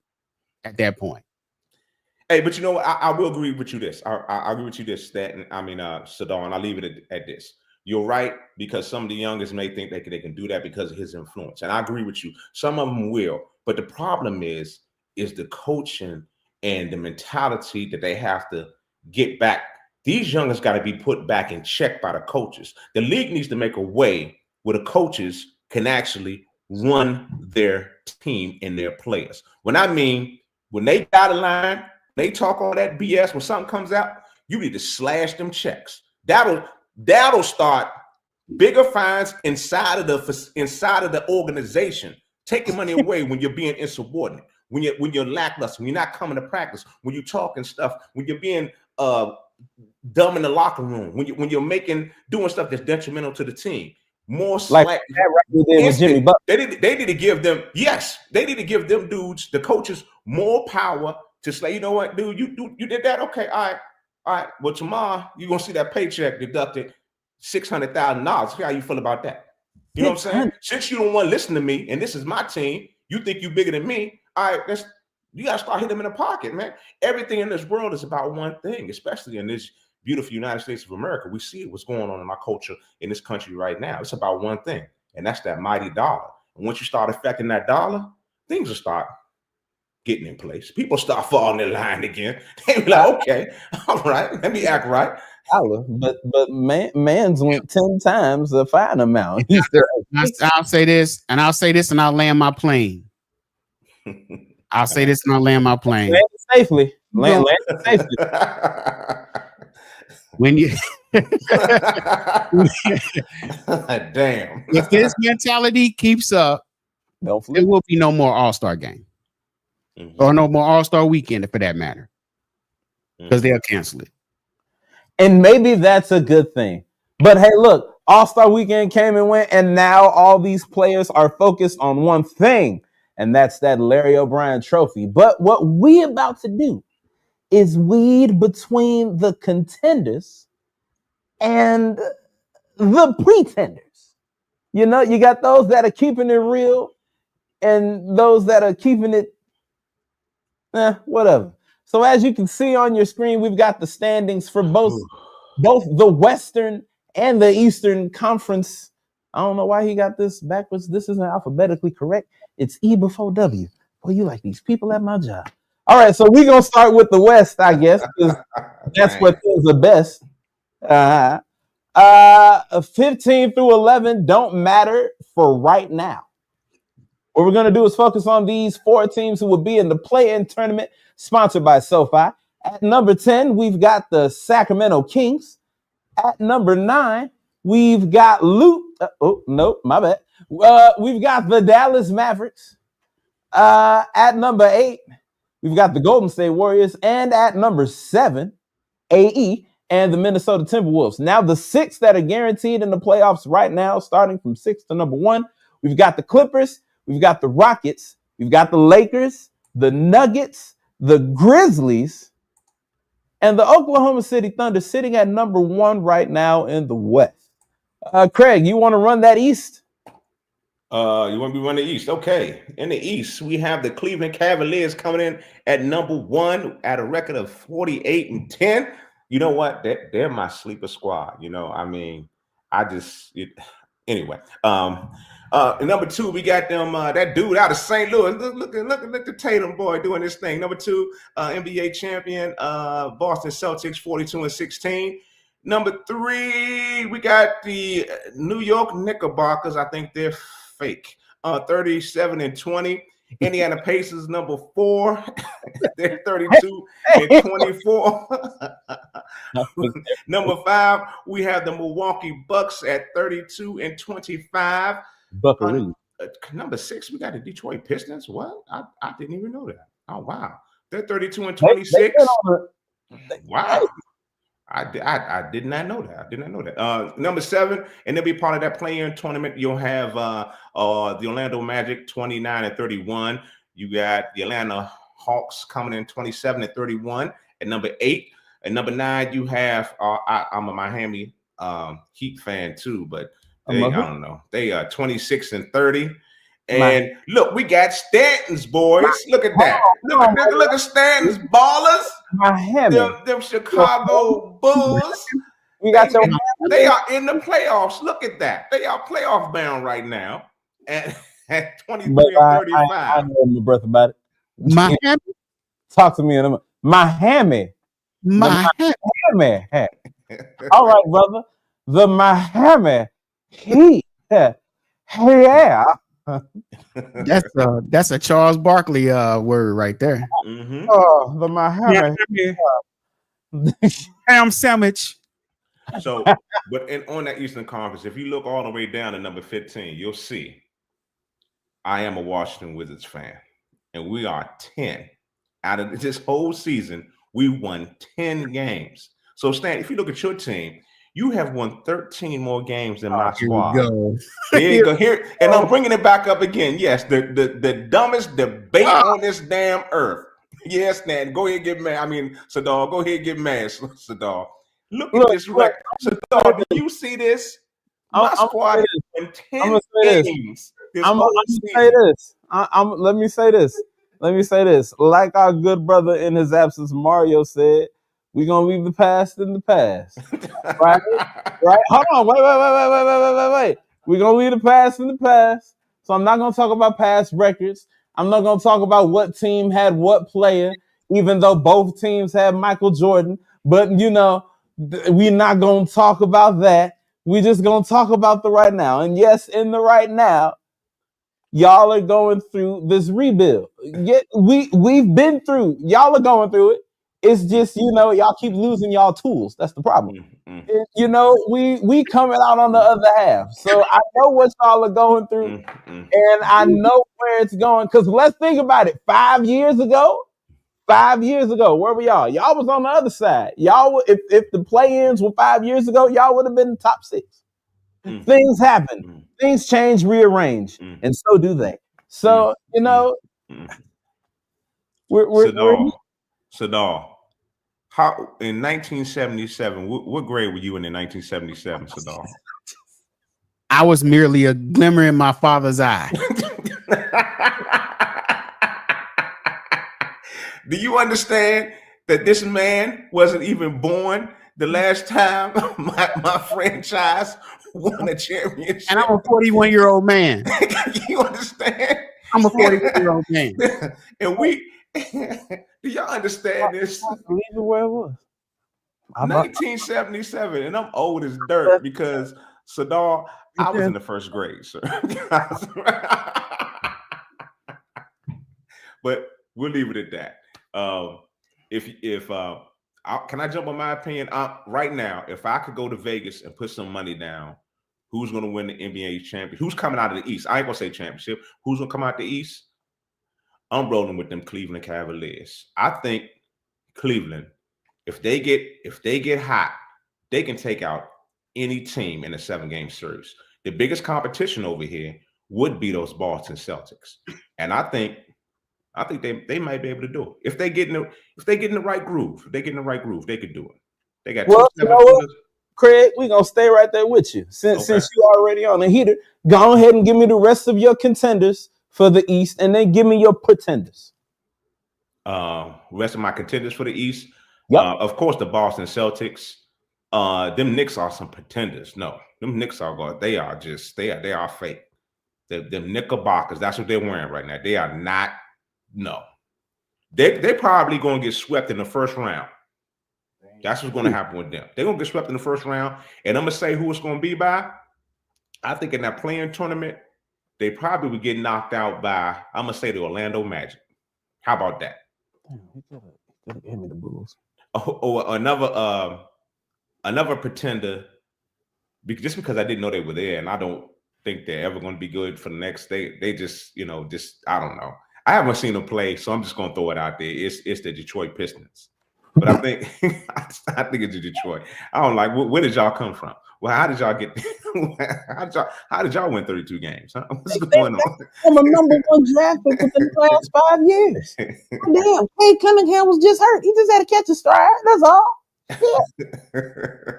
at that point. Hey, but you know what? I will agree with you this. I agree with you this, Staten. I mean, Sadar, and I'll leave it at this. You're right, because some of the youngest may think they can do that because of his influence. And I agree with you. Some of them will. But the problem is the coaching and the mentality that they have to get back. These youngers got to be put back in check by the coaches. The league needs to make a way where the coaches can actually run their team and their players. When they got a line, they talk all that BS, when something comes out, you need to slash them checks. That'll start bigger fines inside of the organization, taking money away when you're being insubordinate, when you're lackluster, when you're not coming to practice, when you're talking stuff, when you're being dumb in the locker room, when you're doing stuff that's detrimental to the team. More slack. Like that right there with Jimmy Butler. They need to give them, they need to give them dudes, the coaches, more power to say, you know what, dude, you did that? Okay, all right. Well, tomorrow you're gonna see that paycheck deducted $600,000. How you feel about that? You know what I'm saying? Since you don't want to listen to me, and this is my team, you think you bigger than me. All right, you gotta start hitting them in the pocket, man. Everything in this world is about one thing, especially in this beautiful United States of America. We see what's going on in our culture in this country right now. It's about one thing, and that's that mighty dollar. And once you start affecting that dollar, things will start getting in place. People start falling in line again. They be like, okay, all right, let me act right. But man's went 10 times the fine amount. I'll say this, and I'll land my plane. I'll say this, and I'll land my plane. Land safely. Land safely. When you damn, if this mentality keeps up, there will be no more All-Star game. or no more All-Star Weekend for that matter, because they'll cancel it. And maybe that's a good thing. But hey, look, All-Star Weekend came and went, and now all these players are focused on one thing, and that's that Larry O'Brien trophy. But what we about to do is weed between the contenders and the pretenders. You know, you got those that are keeping it real and those that are keeping it whatever. So as you can see on your screen, we've got the standings for both the Western and the Eastern Conference. I don't know why he got this backwards. This isn't alphabetically correct. It's E before W. Boy, you like these people at my job. All right, so we're going to start with the West, I guess, because that's where things are best. 15 through 11 don't matter for right now. What we're going to do is focus on these 4 teams who will be in the play-in tournament sponsored by SoFi. At number 10, we've got the Sacramento Kings. At number 9, we've got my bad. We've got the Dallas Mavericks. At number 8, we've got the Golden State Warriors. And at number 7, AE and the Minnesota Timberwolves. Now, the 6 that are guaranteed in the playoffs right now, starting from 6 to number 1, we've got the Clippers, we've got the Rockets, we've got the Lakers, the Nuggets, the Grizzlies, and the Oklahoma City Thunder sitting at number 1 right now in the West. Craig, you want to run that East? You want to be running the East? Okay. In the East, we have the Cleveland Cavaliers coming in at number 1 at a record of 48-10. You know what? They're my sleeper squad. You know, I mean, anyway. Number 2, we got them that dude out of St. Louis. Look at the Tatum boy doing this thing. Number 2, NBA champion, Boston Celtics, 42-16. Number 3, we got the New York Knickerbockers. I think they're fake. 37-20. Indiana Pacers, number 4. They're 32-24. Number 5, we have the Milwaukee Bucks at 32-25. Number 6, we got the Detroit Pistons. What? I didn't even know that. Oh wow, they're 32-26. Wow. I did not know that. Number 7, and they'll be part of that play-in tournament. You'll have the Orlando Magic 29-31. You got the Atlanta Hawks coming in 27-31 at number 8. At number 9, you have I'm a Miami Heat fan too, but I don't know. They are 26-30. And look, we got Stanton's boys. Look at that. Look at Stanton's ballers. Them Chicago Bulls. They are in the playoffs. Look at that. They are playoff bound right now at 23-35. I know my breath about it. Miami. Talk to me in a minute. Miami. All right, brother. The Miami Heat. Yeah. That's a Charles Barkley word right there. Mm-hmm. Oh, the Miami ham sandwich. So, but on that Eastern Conference, if you look all the way down to number 15, you'll see I am a Washington Wizards fan, and we are 10 out of this whole season. We won 10 games. So, Stan, if you look at your team, you have won 13 more games than my squad. There you go. Here, and I'm bringing it back up again. Yes, the dumbest debate on this damn earth. Yes, Stan, go ahead and get mad. I mean, Sadal, go ahead and get mad, Sadal. Look at this record. Sadal, do you see this? My squad has won 10 games. Let me say this. Like our good brother in his absence, Mario said, we're going to leave the past in the past. Right? Hold on. Wait. We're going to leave the past in the past. So I'm not going to talk about past records. I'm not going to talk about what team had what player, even though both teams had Michael Jordan. But, you know, we're not going to talk about that. We're just going to talk about the right now. And yes, in the right now, y'all are going through this rebuild. We've been through. Y'all are going through it. It's just, y'all keep losing y'all tools. That's the problem. We coming out on the other half. So I know what y'all are going through, and I know where it's going. Because let's think about it. 5 years ago, where were y'all? Y'all was on the other side. Y'all, if the play-ins were 5 years ago, y'all would have been in the top 6. Things happen. Things change, rearrange, and so do they. So, we're Sadal, how in 1977? What grade were you in 1977, Sadal? I was merely a glimmer in my father's eye. Do you understand that this man wasn't even born the last time my franchise won a championship? And I'm a 41-year-old man. You understand? I'm a 41-year-old man. And do y'all understand this? Leave it where it was. 1977, and I'm old as dirt because Sadal, I was in the first grade, sir. But we'll leave it at that. Can I jump on my opinion? Right now, if I could go to Vegas and put some money down, who's going to win the NBA championship? Who's coming out of the East? I ain't going to say championship. Who's going to come out the East? I'm rolling with them Cleveland Cavaliers. I think Cleveland, if they get hot, they can take out any team in a 7-game series. The biggest competition over here would be those Boston Celtics, and I think they might be able to do it if they get in the right groove. If they get in the right groove, they could do it. They got Craig, we're gonna stay right there with you. Since you already on the heater, go ahead and give me the rest of your contenders for the East, and then give me your pretenders. Rest of my contenders for the East. Yep. Of course, the Boston Celtics. Them Knicks are some pretenders. No, them Knicks are good. They are fake. Them Knickerbockers. That's what they're wearing right now. They are not. No, they're probably going to get swept in the first round. That's what's going to happen with them. They're going to get swept in the first round, and I'm going to say who it's going to be by. I think in that playing tournament, they probably would get knocked out by, I'm going to say the Orlando Magic. How about that? Give me the Bulls. Another pretender, just because I didn't know they were there, and I don't think they're ever going to be good for the next. They just I don't know. I haven't seen them play, so I'm just going to throw it out there. It's the Detroit Pistons, but I think it's Detroit. I don't like. Where did y'all come from? Well, how did y'all get? How did y'all win 32 games? Huh? What's going on? I'm a number 1 draft pick within the last 5 years. Damn, Cade Cunningham was just hurt. He just had to catch a stride. That's all.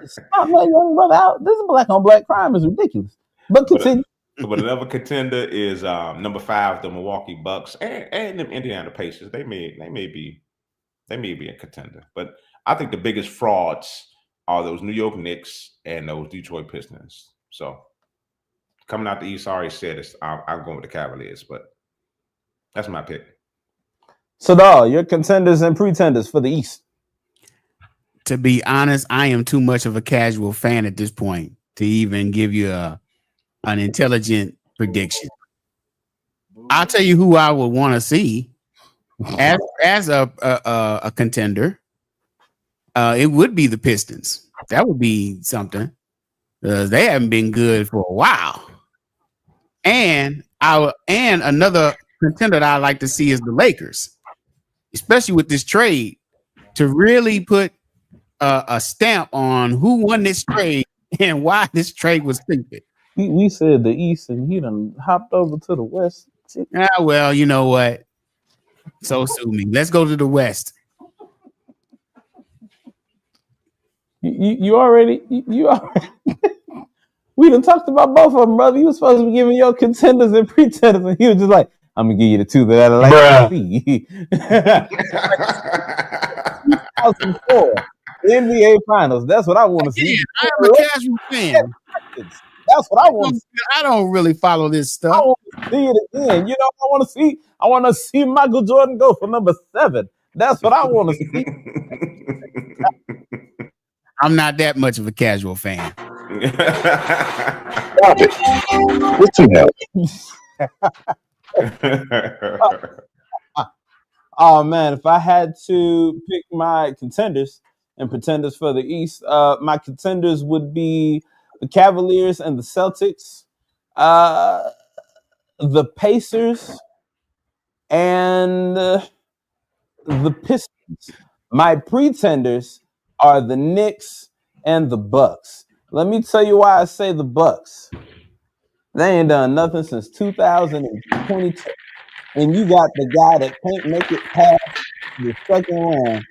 Stop my young brother out. This is black on black crime is ridiculous. But continue. But another contender is number 5, the Milwaukee Bucks, and the Indiana Pacers. They may be a contender, but I think the biggest frauds are those New York Knicks and those Detroit Pistons. So coming out the East, I already said this. I'm going with the Cavaliers, but that's my pick. Sadal, your contenders and pretenders for the East. To be honest, I am too much of a casual fan at this point to even give you an intelligent prediction. I'll tell you who I would want to see as a contender. It would be the Pistons. That would be something. They haven't been good for a while. And another contender that I like to see is the Lakers, especially with this trade, to really put a stamp on who won this trade and why this trade was stupid. We said the East, and he done hopped over to the West. Well, you know what? So sue me. Let's go to the West. You already. We done talked about both of them, brother. You were supposed to be giving your contenders and pretenders, and he was just like, "I'm gonna give you the two that I like to see." 2004 NBA Finals. That's what I want to see. I am a casual fan. That's what I want to see. I don't really follow this stuff. I want to see it again. I want to see Michael Jordan go for number 7. That's what I want to see. I'm not that much of a casual fan. Oh man, if I had to pick my contenders and pretenders for the East, my contenders would be the Cavaliers and the Celtics, the Pacers, and the Pistons. My pretenders are the Knicks and the Bucks. Let me tell you why I say the Bucks. They ain't done nothing since 2022. And you got the guy that can't make it past the second round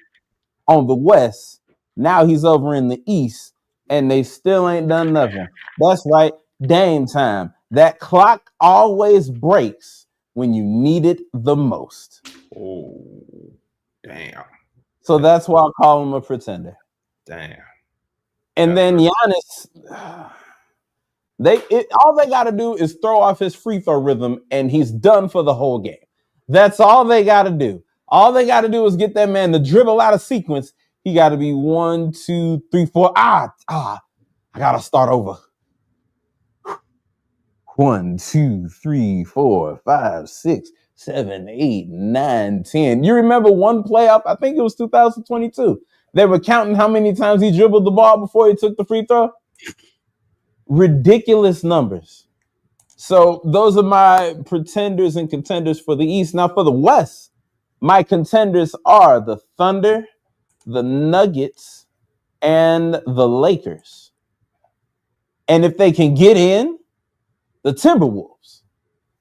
on the West. Now he's over in the East, and they still ain't done nothing. That's right, Dame time. That clock always breaks when you need it the most. Oh, damn. So that's why I call him a pretender. Damn. And then Giannis, all they got to do is throw off his free throw rhythm, and he's done for the whole game. That's all they got to do. All they got to do is get that man to dribble out of sequence. He got to be 1, 2, 3, 4. I got to start over. 1, 2, 3, 4, 5, 6, 7, 8, 9, 10. You remember one playoff? I think it was 2022. They were counting how many times he dribbled the ball before he took the free throw. Ridiculous numbers. So those are my pretenders and contenders for the East. Now for the West, my contenders are the Thunder, the Nuggets, and the Lakers. And if they can get in, the Timberwolves.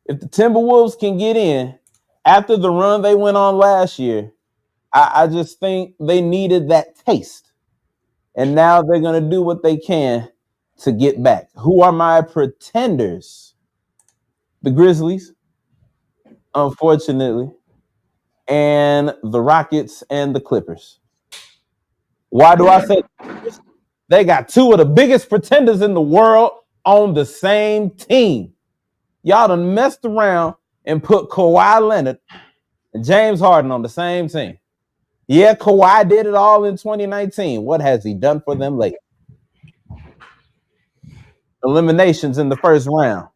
If the Timberwolves can get in after the run they went on last year, I just think they needed that taste. And now they're going to do what they can to get back. Who are my pretenders? The Grizzlies, unfortunately, and the Rockets and the Clippers. Why do I say this? They got two of the biggest pretenders in the world on the same team. Y'all done messed around and put Kawhi Leonard and James Harden on the same team. Yeah, Kawhi did it all in 2019. What has he done for them lately? Eliminations in the first round.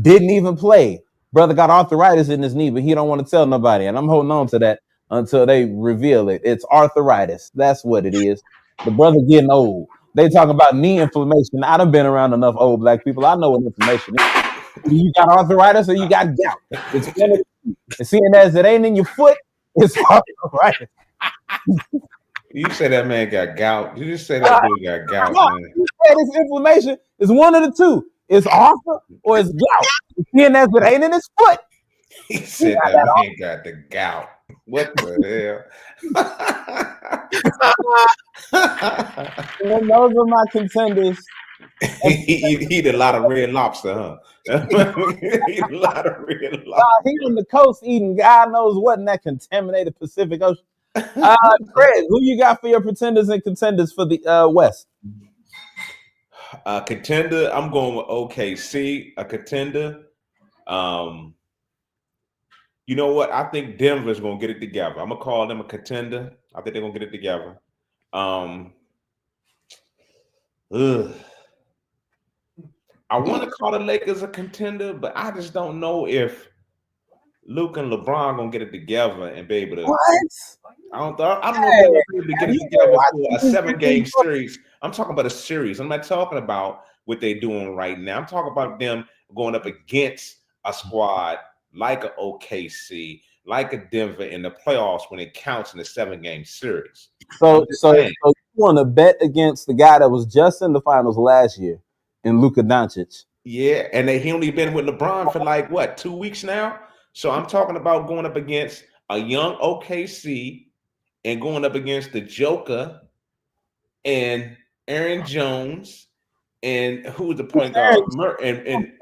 Didn't even play. Brother got arthritis in his knee, but he don't want to tell nobody. And I'm holding on to that until they reveal it. It's arthritis. That's what it is. The brother getting old. They talk about knee inflammation. I done been around enough old black people. I know what inflammation is. You got arthritis or you got gout. It's one of the two. And seeing as it ain't in your foot, it's arthritis. You say that man got gout. You just say that dude got gout, man. You said it's inflammation. It's one of the two. It's arthur or it's gout. Seeing as it ain't in his foot. He said that man got the gout. What the hell? And those are my contenders. He eat a lot of red lobster, huh? Eat a lot of red lobster. He on the coast eating God knows what in that contaminated Pacific Ocean. Craig, who you got for your pretenders and contenders for the West? Contender, I'm going with OKC. A contender. You know what? I think Denver's going to get it together. I'm going to call them a contender. I think they're going to get it together. I want to call the Lakers a contender, but I just don't know if Luke and LeBron gonna get it together and be able to. What? I don't know if they're gonna be able to get it together for a 7-game series. I'm talking about a series. I'm not talking about what they're doing right now. I'm talking about them going up against a squad like a OKC, like a Denver in the playoffs when it counts in a 7-game series. So you want to bet against the guy that was just in the finals last year, in Luka Doncic? Yeah, and he only been with LeBron for like what, 2 weeks now. So I'm talking about going up against a young OKC and going up against the Joker and Aaron Jones and who's the point guard? And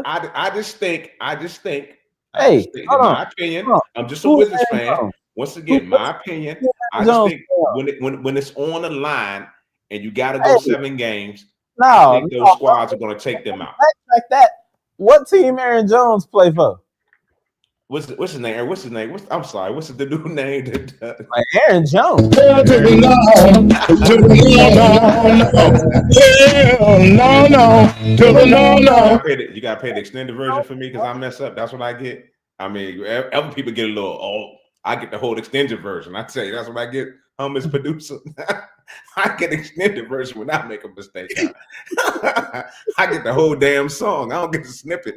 I just think. Hey, in my opinion, I'm just a Wizards fan. Once again, my opinion, I just think when it's on the line and you got to go 7 games, I think those squads are going to take them out. Like that. What team Aaron Jones play for? What's his name? I'm sorry. What's the new name? Aaron Jones. You gotta pay the extended version for me because I mess up. That's what I get. I mean, other people get a little I get the whole extended version. I tell you, that's what I get. As producer, I get extended version when I make a mistake. I get the whole damn song. I don't get the snippet.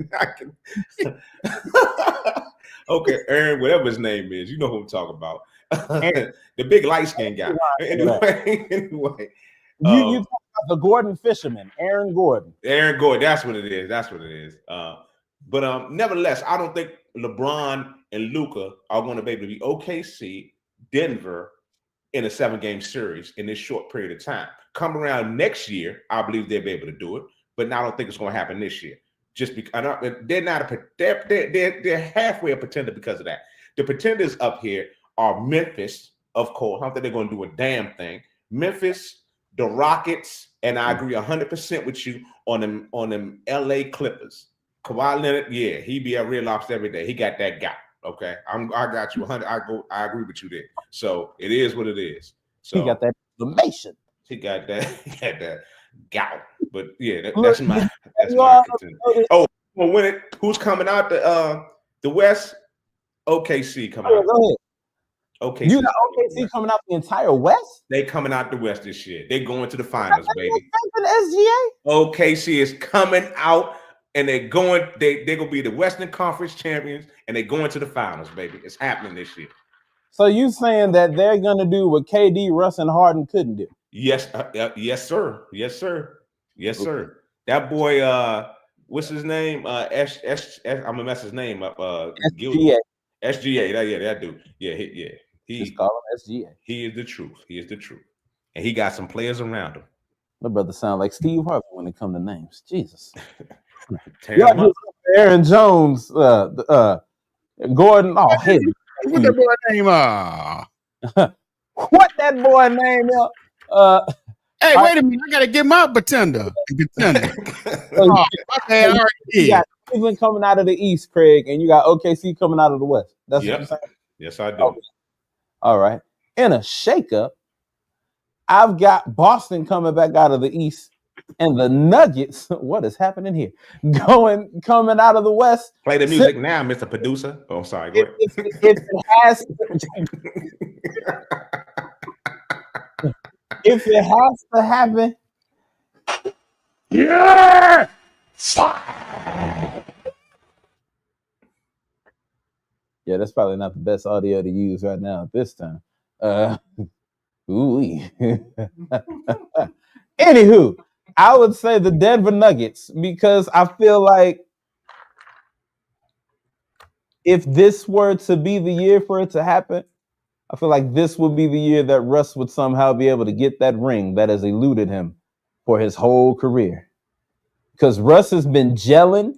Okay, Aaron, whatever his name is, you know who I'm talking about. The big light skinned guy. Anyway, you talk about the Gordon Fisherman, Aaron Gordon. Aaron Gordon, that's what it is. That's what it is. But nevertheless, I don't think LeBron and Luka are going to be able to be OKC, Denver in a 7-game series in this short period of time. Come around next year, I believe they'll be able to do it, but I don't think it's going to happen this year. Just because they're halfway a pretender because of that. The pretenders up here are Memphis, of course. I don't think they're going to do a damn thing. Memphis, the Rockets, and I agree 100% with you on them LA Clippers. Kawhi Leonard, yeah, he be a real lobster every day. He got that guy. Okay, I got you 100. I agree with you there. So it is what it is. So he got that information. He got that gout. But yeah, that's my contender. Oh, well, who's coming out the West? OKC coming out. Go ahead. OKC. You got OKC coming out the entire West? They coming out the West this year. They going to the finals, baby. The SGA? OKC is coming out. And they're gonna be the Western Conference champions, and they're going to the finals, baby. It's happening this year. So you saying that they're gonna do what KD, Russ, and Harden couldn't do? Yes, yes, sir. Yes, sir. Yes, sir. That boy, what's his name? I'm gonna mess his name up. SGA. SGA. That dude. Yeah. Just call him SGA. He is the truth. He is the truth, and he got some players around him. My brother sound like Steve Harvey when it comes to names. Jesus. Aaron Jones, Gordon. Oh, hey, what that boy name? What that boy name? Hey, wait a minute! I gotta get my pretender. Okay, you got Cleveland coming out of the East, Craig, and you got OKC coming out of the West. That's what you're saying. Yes, I do. Okay. All right. In a shakeup, I've got Boston coming back out of the East. And the Nuggets, what is happening here? Coming out of the West. Play the music now, Mr. Producer. Oh, I'm sorry. Go ahead. If it has to happen, yeah. Yeah, that's probably not the best audio to use right now at this time. Anywho, I would say the Denver Nuggets, because I feel like if this were to be the year for it to happen, I feel like this would be the year that Russ would somehow be able to get that ring that has eluded him for his whole career. Because Russ has been gelling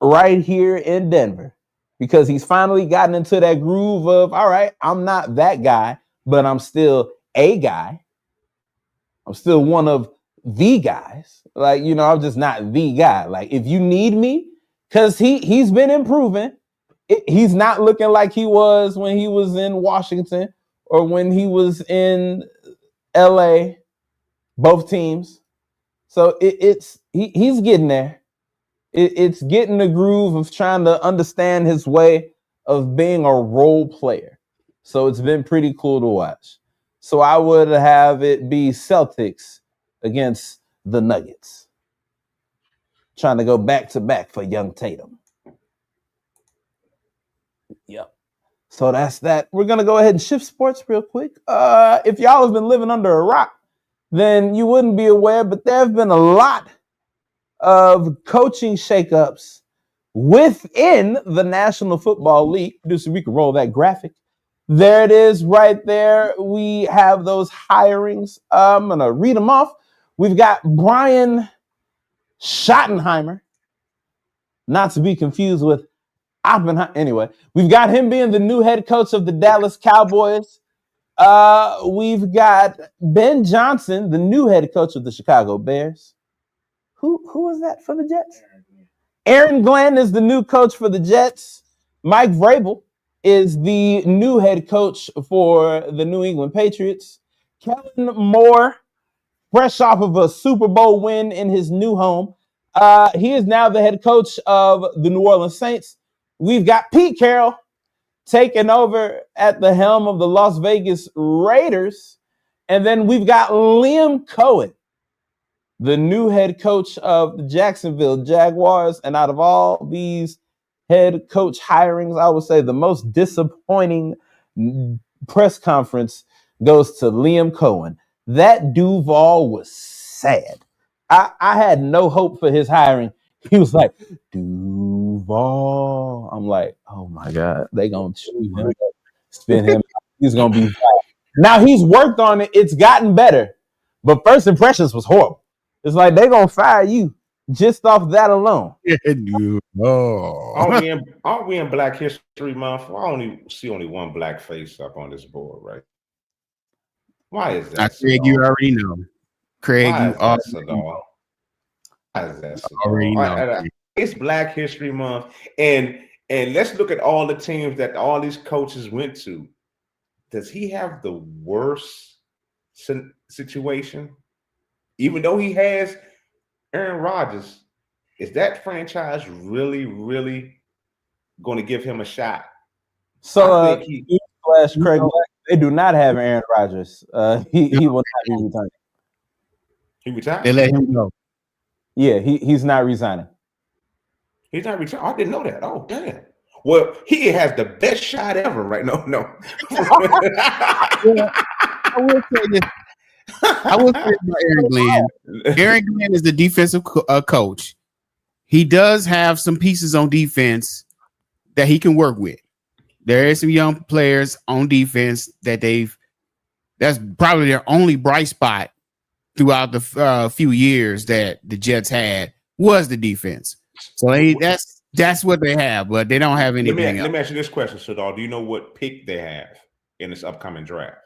right here in Denver because he's finally gotten into that groove of, all right, I'm not that guy, but I'm still a guy. I'm still one of the guys. Like, I'm just not the guy. Like, if you need me, because he's been improving. He's not looking like he was when he was in Washington or when he was in LA, both teams. So he's getting there. It's getting the groove of trying to understand his way of being a role player. So it's been pretty cool to watch. So I would have it be Celtics against the Nuggets. Trying to go back to back for young Tatum. Yep. So that's that. We're going to go ahead and shift sports real quick. If y'all have been living under a rock, then you wouldn't be aware, but there have been a lot of coaching shakeups within the National Football League. Producer, we can roll that graphic. There it is right there. We have those hirings. I'm going to read them off. We've got Brian Schottenheimer, not to be confused with Oppenheimer. Anyway, we've got him being the new head coach of the Dallas Cowboys. We've got Ben Johnson, the new head coach of the Chicago Bears. Who is that for the Jets? Aaron Glenn is the new coach for the Jets. Mike Vrabel is the new head coach for the New England Patriots. Kellen Moore, fresh off of a Super Bowl win in his new home. He is now the head coach of the New Orleans Saints. We've got Pete Carroll taking over at the helm of the Las Vegas Raiders. And then we've got Liam Cohen, the new head coach of the Jacksonville Jaguars. And out of all these head coach hirings, I would say the most disappointing press conference goes to Liam Cohen. That Duval was sad. I had no hope for his hiring. He was like, Duval. I'm like, oh my God, they gonna chew him up, spin him. He's gonna be fired. Now he's worked on it. It's gotten better, but first impressions was horrible. It's like they gonna fire you just off that alone. Aren't we in Black History Month? I only see one black face up on this board, right? Why is that? Craig, you already know. Craig, you already know. Why is that? Already know. It's Black History Month, and let's look at all the teams that all these coaches went to. Does he have the worst situation? Even though he has Aaron Rodgers, is that franchise really, really going to give him a shot? So, Craig Black, they do not have Aaron Rodgers. He will not be returning. He retired? They let him go. Yeah, he's not resigning. He's not returning. I didn't know that. Oh, damn. Well, he has the best shot ever, right? No. Yeah, I will say this. I will say about Aaron Glenn. Aaron Glenn is the defensive coach. He does have some pieces on defense that he can work with. There is some young players on defense that's probably their only bright spot throughout the few years that the Jets had was the defense. So that's what they have, but they don't have anything else. Let me ask you this question, Sadal. Do you know what pick they have in this upcoming draft?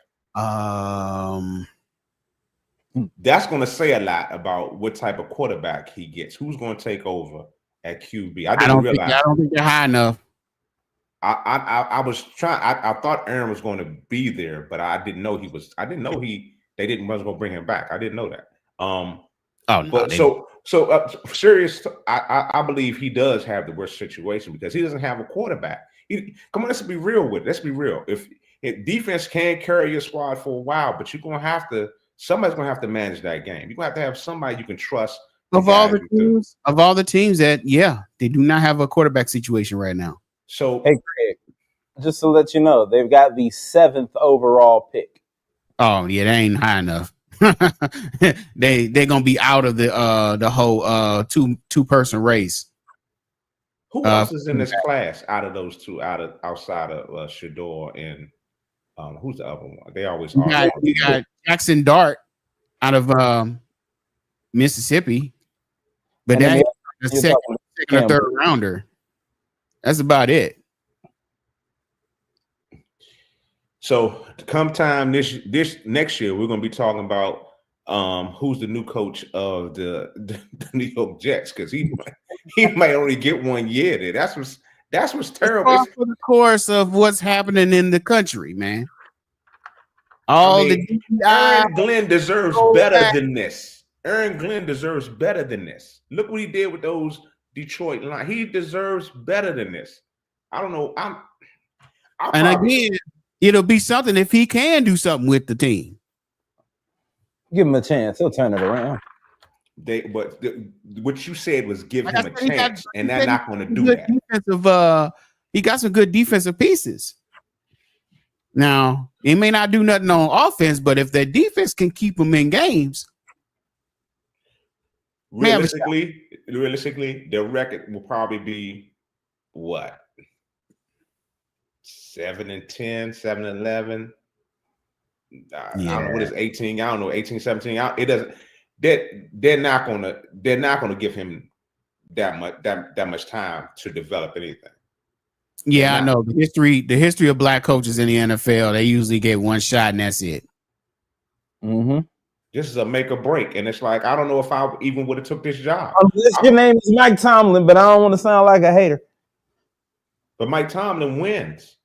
That's going to say a lot about what type of quarterback he gets. Who's going to take over at QB? I don't think they're high enough. I was trying. I thought Aaron was going to be there, but I didn't know he was. I didn't know they didn't was going to bring him back. I didn't know that. Serious. I believe he does have the worst situation because he doesn't have a quarterback. Come on, let's be real with it. Let's be real. If defense can carry your squad for a while, but you're going to have to. Somebody's going to have to manage that game. You're going to have somebody you can trust. Of all the teams that, they do not have a quarterback situation right now. So, hey, Craig, just to let you know, they've got the 7th overall pick. Oh yeah, that ain't high enough. They're gonna be out of the whole two person race. Who else is in this class out of those two? Outside of Shador and who's the other one? They always are. You got Jackson Dart out of Mississippi, but that's a second or third rounder. That's about it. So come time this next year, we're going to be talking about who's the new coach of the New York Jets because he might only get 1 year there. That's what's terrible. It's for the course of what's happening in the country, man. Aaron Glenn deserves better than this. Aaron Glenn deserves better than this. Look what he did with those Detroit line. He deserves better than this. I don't know. Again, it'll be something if he can do something with the team. Give him a chance. He'll turn it around. What you said was give him a chance, and they're not going to do that. He got some good defensive pieces. Now, he may not do nothing on offense, but if their defense can keep him in games, realistically, their record will probably be what? 7-10, 7-11. I don't know what is 18. I don't know 18, 17. It doesn't. They're not gonna give him that much time to develop anything. Yeah, I know the history of black coaches in the NFL. They usually get one shot and that's it. Mm-hmm. This is a make or break, and it's like I don't know if I even would have took this job. Your name is Mike Tomlin, but I don't want to sound like a hater. But Mike Tomlin wins.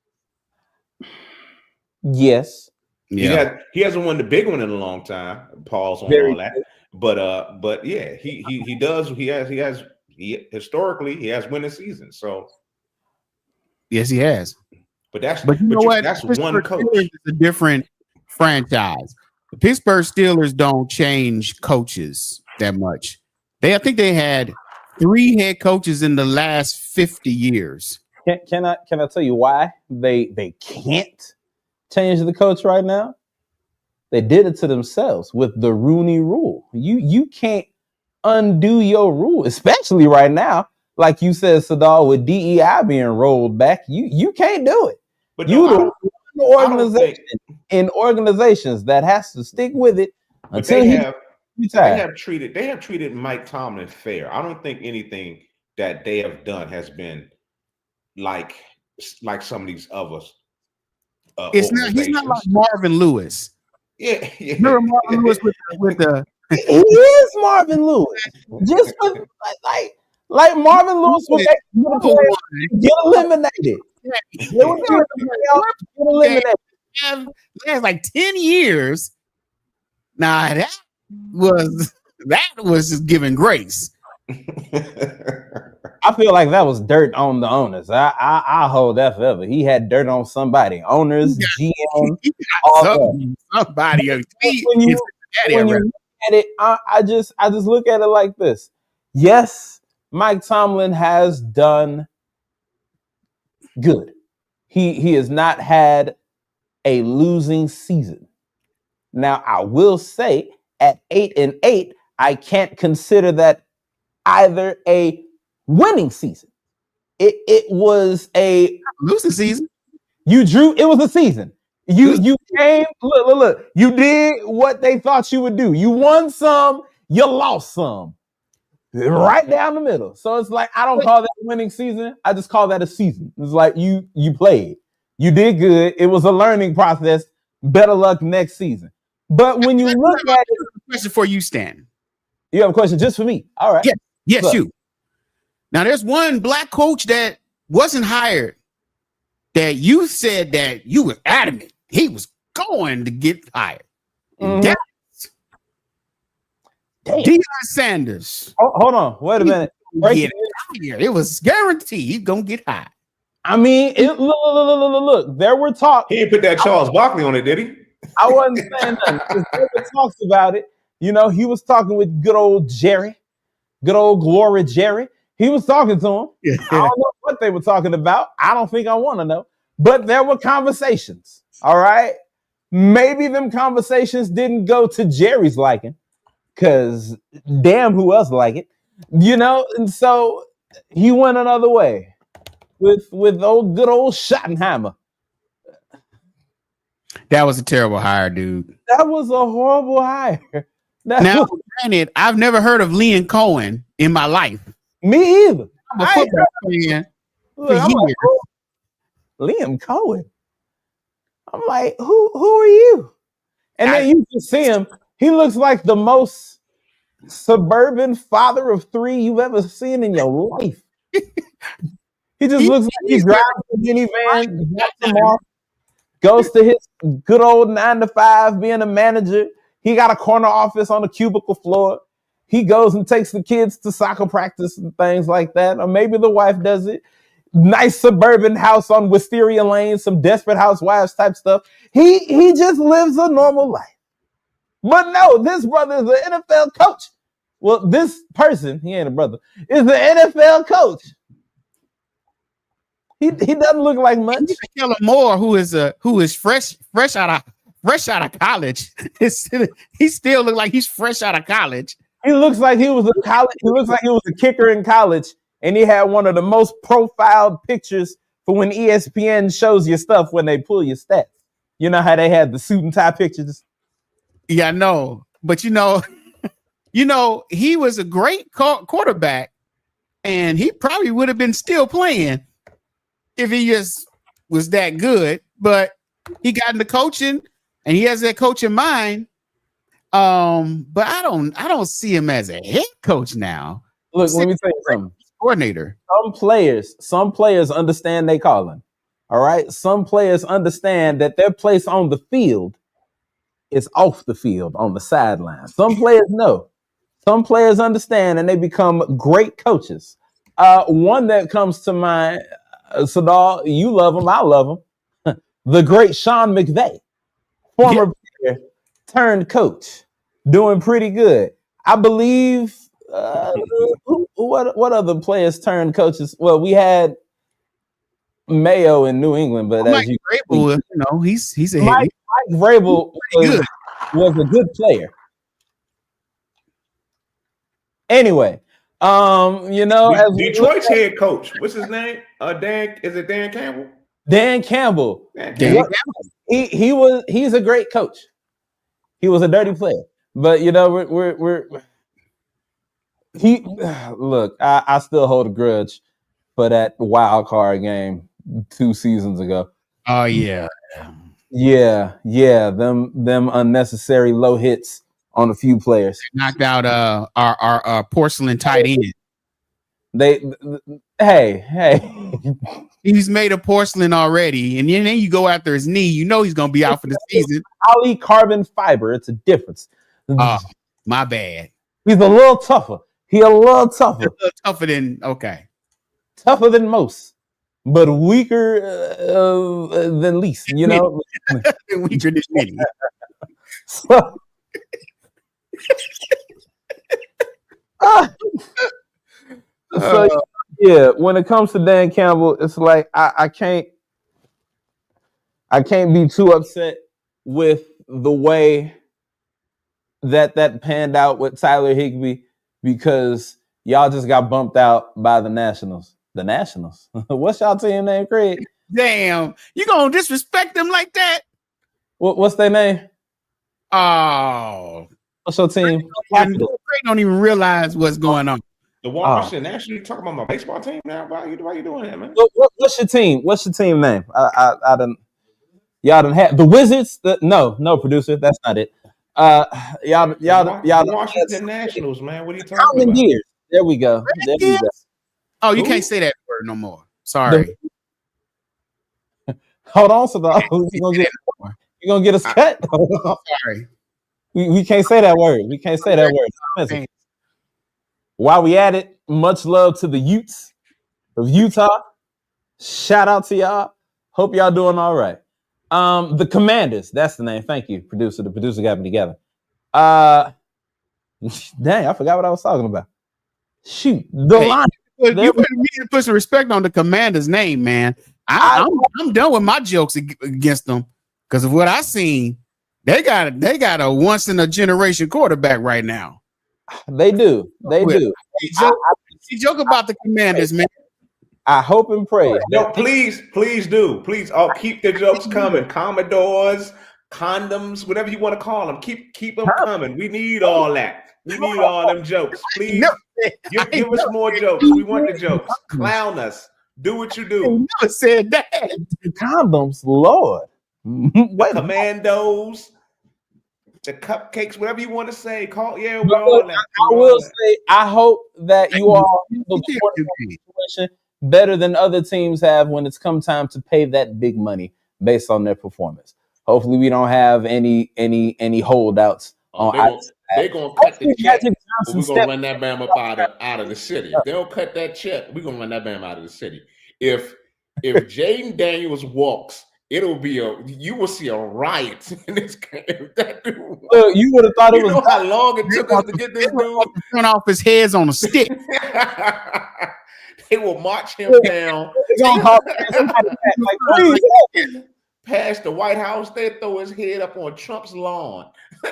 Yes. Yeah. He hasn't won the big one in a long time. Pause on all that. But yeah, he does. He historically he has winning seasons. So yes, he has. But that's But you know what? that's Pittsburgh one coach. Steelers is a different franchise. The Pittsburgh Steelers don't change coaches that much. I think they had 3 head coaches in the last 50 years. Can I tell you why they can't change the coach right now? They did it to themselves with the Rooney Rule. You can't undo your rule, especially right now. Like you said, Sadal, with DEI being rolled back, you can't do it. But the organization in organizations that has to stick with it until they have treated Mike Tomlin fair. I don't think anything that they have done has been like some of these others. He's not like Marvin Lewis. Yeah. Remember Marvin Lewis with the he is Marvin Lewis. Just for, like Marvin Lewis would get eliminated. Get eliminated. Last like 10 years. Now that was just giving grace. I feel like that was dirt on the owners. I hold that forever. He had dirt on somebody. Owners, GM, somebody. When you look at it, I just look at it like this. Yes, Mike Tomlin has done good. He has not had a losing season. Now, I will say at 8-8, I can't consider that either a winning season. It was a losing season. It was a season. You came, look, you did what they thought you would do. You won some, you lost some. Right down the middle. So it's like, I don't call that a winning season. I just call that a season. It's like you played. You did good. It was a learning process. Better luck next season. But when you look at it, question for you, Stan. You have a question just for me. All right. Yes, Look. you. Now there's one black coach that wasn't hired that you said that you were adamant he was going to get hired. Mm-hmm. Deion Sanders. Hold on. Wait a minute. It was guaranteed he's gonna get hired. I mean, look. There were talks. He didn't put that Charles Barkley on it, did he? I wasn't saying nothing. There were talks about it. You know, he was talking with good old Jerry, good old Glory Jerry. He was talking to him. Yeah. I don't know what they were talking about. I don't think I want to know. But there were conversations. All right. Maybe them conversations didn't go to Jerry's liking, because damn, who else like it? You know, and so he went another way with good old Schottenheimer. That was a terrible hire, dude. That was a horrible hire. Granted, I've never heard of Liam Cohen in my life. Me either. I'm a football fan for years. Liam Cohen. I'm like, who are you? And then you can see him. He looks like the most suburban father of 3 you've ever seen in your life. He just looks like he drives a minivan, goes to his good old 9 to 5, being a manager. He got a corner office on the cubicle floor. He goes and takes the kids to soccer practice and things like that. Or maybe the wife does it. Nice suburban house on Wisteria Lane, some Desperate Housewives type stuff. He just lives a normal life. But no, this brother is an NFL coach. Well, this person, he ain't a brother, is the NFL coach. He doesn't look like much. Kellen Moore, who is fresh out of college, he still looks like he's fresh out of college. He looks like he was a college. He looks like he was a kicker in college, and he had one of the most profiled pictures for when ESPN shows your stuff when they pull your stats. You know how they had the suit and tie pictures. Yeah, I know, but you know, he was a great quarterback, and he probably would have been still playing if he just was that good. But he got into coaching, and he has that coaching mind. But I don't see him as a head coach now. Look, let me tell you something. Coordinator. Some players understand they calling. All right. Some players understand that their place on the field is off the field on the sideline. Some players know. Some players understand, and they become great coaches. One that comes to mind, Sadal, you love him, I love him. the great Sean McVay, former player turned coach, doing pretty good. I believe. What other players turned coaches? Well, we had Mayo in New England, but Mike as you Vrabel, he's a Mike Vrabel was a good player. Anyway, Detroit's head coach. What's his name? Dan Campbell? Dan Campbell. He's a great coach. He was a dirty player, but I still hold a grudge for that wild card game 2 seasons ago. Oh yeah. Yeah. Them unnecessary low hits on a few players. Knocked out our porcelain tight end. Hey. He's made of porcelain already, and then you go after his knee. You know he's gonna be out for the season. Poly carbon fiber. It's a difference. My bad. He's a little tougher. Tougher than tougher than most, but weaker than least. Weaker than many. When it comes to Dan Campbell, it's like I can't be too upset with the way that panned out with Tyler Higbee, because y'all just got bumped out by the Nationals. The Nationals? What's y'all team name, Craig? Damn, you gonna disrespect them like that? What's their name? Oh, what's your team? Craig don't even realize what's going on. The Washington Nationals. You talking about my baseball team now? Why you doing that, man? What's your team? What's your team name? I didn't. Y'all done had the Wizards. No, producer, that's not it. Y'all. Washington Nationals, man. What are you talking about? Years. There we go. Oh, you can't say that word no more. Sorry. Hold on, so you're gonna get us cut. Sorry. We can't say that word. We can't say that word. While we at it, much love to the Utes of Utah. Shout out to y'all. Hope y'all doing all right. The Commanders, that's the name. Thank you, producer. The producer got me together. Dang, I forgot what I was talking about. Shoot, Lions. You need to put some respect on the Commanders' name, man. I'm done with my jokes against them because of what I seen. They got a once in a generation quarterback right now. They do. You joke about the Commanders, man. I hope and pray. No, please do. Please, keep the jokes coming. Commodores, condoms, whatever you want to call them. Keep them coming. We need all that. We need all them jokes. Please give us more jokes. We want the jokes. Clown us. Do what you do. I never said that. Condoms, Lord. The commandos, the cupcakes, whatever you want to say. We're all that. I will say, I hope that you all handle the quarterback situation better than other teams have when it's come time to pay that big money based on their performance. Hopefully, we don't have any holdouts on. They're gonna cut the check. We're gonna run that bam up out of the city. If they don't cut that check, we're gonna run that bam out of the city. If Jaden Daniels walks, you will see a riot in this game. You would have thought it was. You know how long it took us to get this dude? Turn off his heads on a stick. They will march him down. Past the White House, they throw his head up on Trump's lawn. I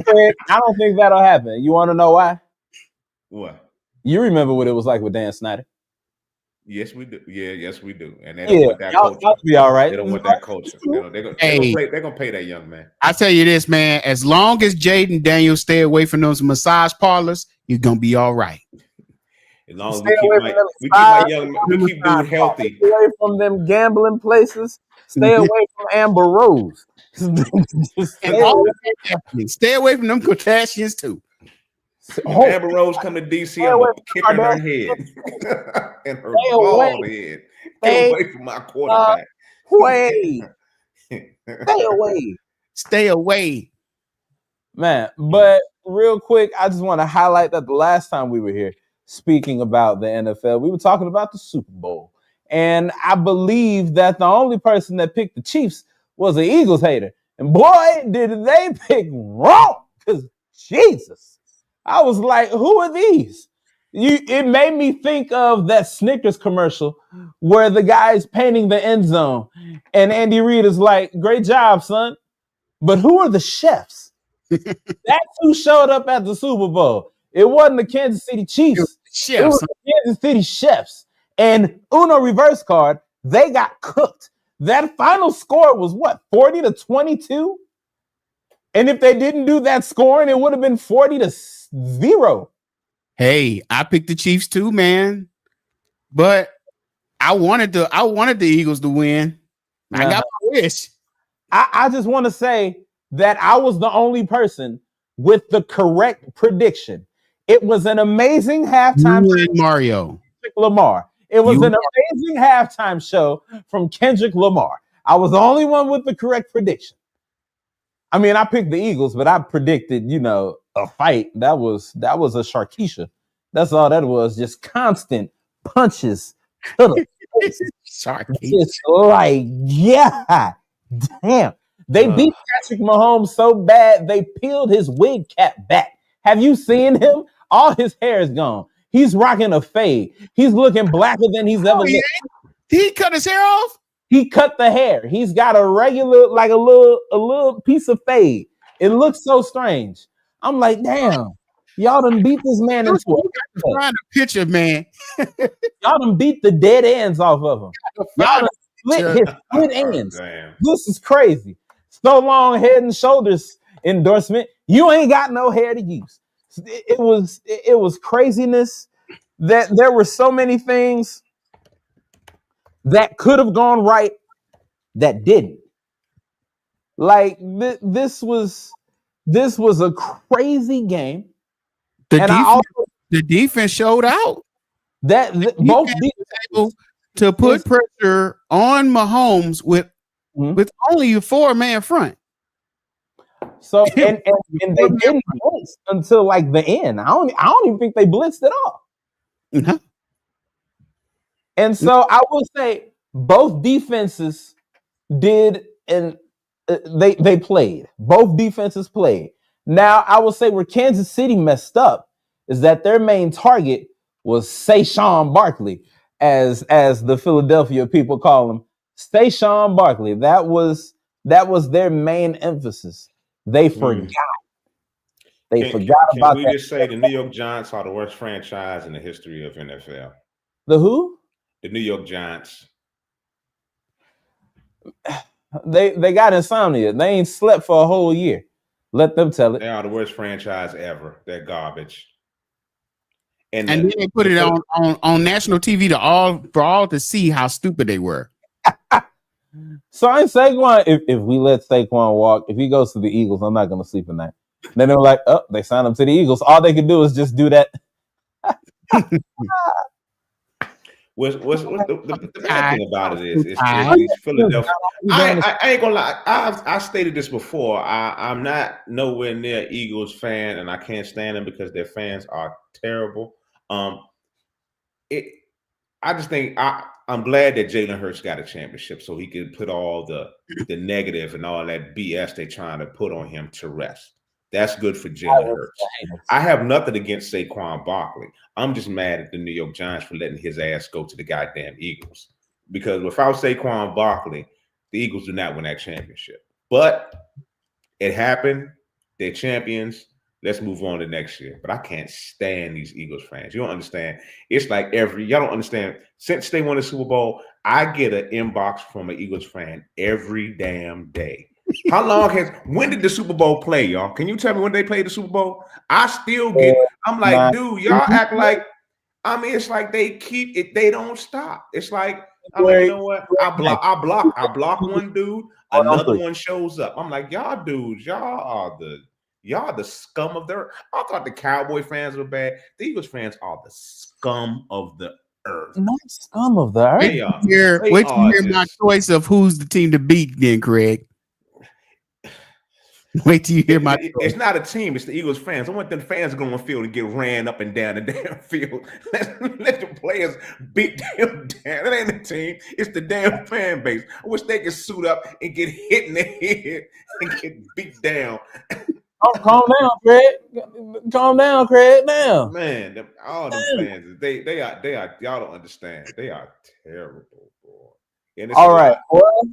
don't think that'll happen. You want to know why? What? You remember what it was like with Dan Snyder? Yes, we do. Yeah, yes, we do. And they don't want that culture. Y'all be all right. They don't want that culture. They're gonna pay that young man. I tell you this, man. As long as Jaden Daniels stay away from those massage parlors, you're gonna be all right. As long as we keep dude healthy. Stay away from them gambling places. Stay away from Amber Rose. Stay away from them Kardashians too. Amber Rose come to DC, I'm gonna kick her in her head. And her bald head. Stay away from my quarterback. Stay away. Man, but real quick, I just want to highlight that the last time we were here speaking about the NFL, we were talking about the Super Bowl. And I believe that the only person that picked the Chiefs was an Eagles hater. And boy, did they pick wrong. Because Jesus, I was like, who are these? It made me think of that Snickers commercial where the guy's painting the end zone. And Andy Reid is like, great job, son. But who are the chefs? That's who showed up at the Super Bowl. It wasn't the Kansas City Chiefs. It was the Kansas City chefs. And Uno reverse card, they got cooked. That final score was what, 40-22? And if they didn't do that scoring, it would have been 40-0. Hey, I picked the Chiefs too, man. But I wanted the Eagles to win. I got my wish. I just want to say that I was the only person with the correct prediction. It was an amazing halftime show. Mario Lamar. It was an amazing halftime show from Kendrick Lamar. I was the only one with the correct prediction. I mean, I picked the Eagles, but I predicted, a fight. That was a Sharkeisha. That's all that was. Just constant punches to the face. Just like, yeah, damn. They beat Patrick Mahomes so bad they peeled his wig cap back. Have you seen him? All his hair is gone. He's rocking a fade. He's looking blacker than he's ever looked. Did he cut his hair off? He cut the hair. He's got a regular, like a little piece of fade. It looks so strange. I'm like, damn, y'all done beat this man into a find a picture, man. Y'all done beat the dead ends off of him. Y'all done split his split ends. This is crazy. So long Head and Shoulders endorsement. You ain't got no hair to use. It was craziness that there were so many things that could have gone right that didn't. Like this was a crazy game. The defense showed out. Both defenses able to put pressure on Mahomes with only a 4-man front. So and they didn't blitz until like the end. I don't even think they blitzed at all. Mm-hmm. And so I will say both defenses did, and they played. Both defenses played. Now I will say where Kansas City messed up is that their main target was Saquon Barkley, as the Philadelphia people call him. Saquon Barkley. That was their main emphasis. They forgot. They forgot about that. Can we just say the New York Giants are the worst franchise in the history of NFL? The who? The New York Giants. They got insomnia. They ain't slept for a whole year. Let them tell it. They are the worst franchise ever. They're garbage. And then they put it on national TV for all to see how stupid they were. So I Saquon, if we let Saquon walk, if he goes to the Eagles, I'm not going to sleep at night. Then they're like, oh, they signed him to the Eagles. All they could do is just do that. What's the bad thing about it is these Philadelphia. I ain't gonna lie. I stated this before. I'm not nowhere near Eagles fan, and I can't stand them because their fans are terrible. I just think I'm glad that Jalen Hurts got a championship so he can put all the negative and all that BS they're trying to put on him to rest. That's good for Jalen Hurts. I have nothing against Saquon Barkley. I'm just mad at the New York Giants for letting his ass go to the goddamn Eagles. Because without Saquon Barkley, the Eagles do not win that championship. But it happened. They're champions. Let's move on to next year. But I can't stand these Eagles fans. You don't understand. It's like y'all don't understand. Since they won the Super Bowl, I get an inbox from an Eagles fan every damn day. When did the Super Bowl play, y'all? Can you tell me when they played the Super Bowl? I still get, I'm like, dude, y'all act like, it's like they keep it, they don't stop. It's like, I'm like, you know what? I block one dude, another one shows up. I'm like, y'all dudes, y'all are the scum of the earth. I thought the Cowboy fans were bad. The Eagles fans are the scum of the earth. Not scum of the earth. Wait to hear my choice of who's the team to beat then, Craig. Wait till you hear my. It's not a team. It's the Eagles fans. I want them fans to go on the field and get ran up and down the damn field. Let the players beat them down. It ain't a team. It's the damn fan base. I wish they could suit up and get hit in the head and get beat down. Calm down, Craig. Calm down, Craig. Now, man, all them fans, they are. Y'all don't understand. They are terrible, boy. And all right. Well,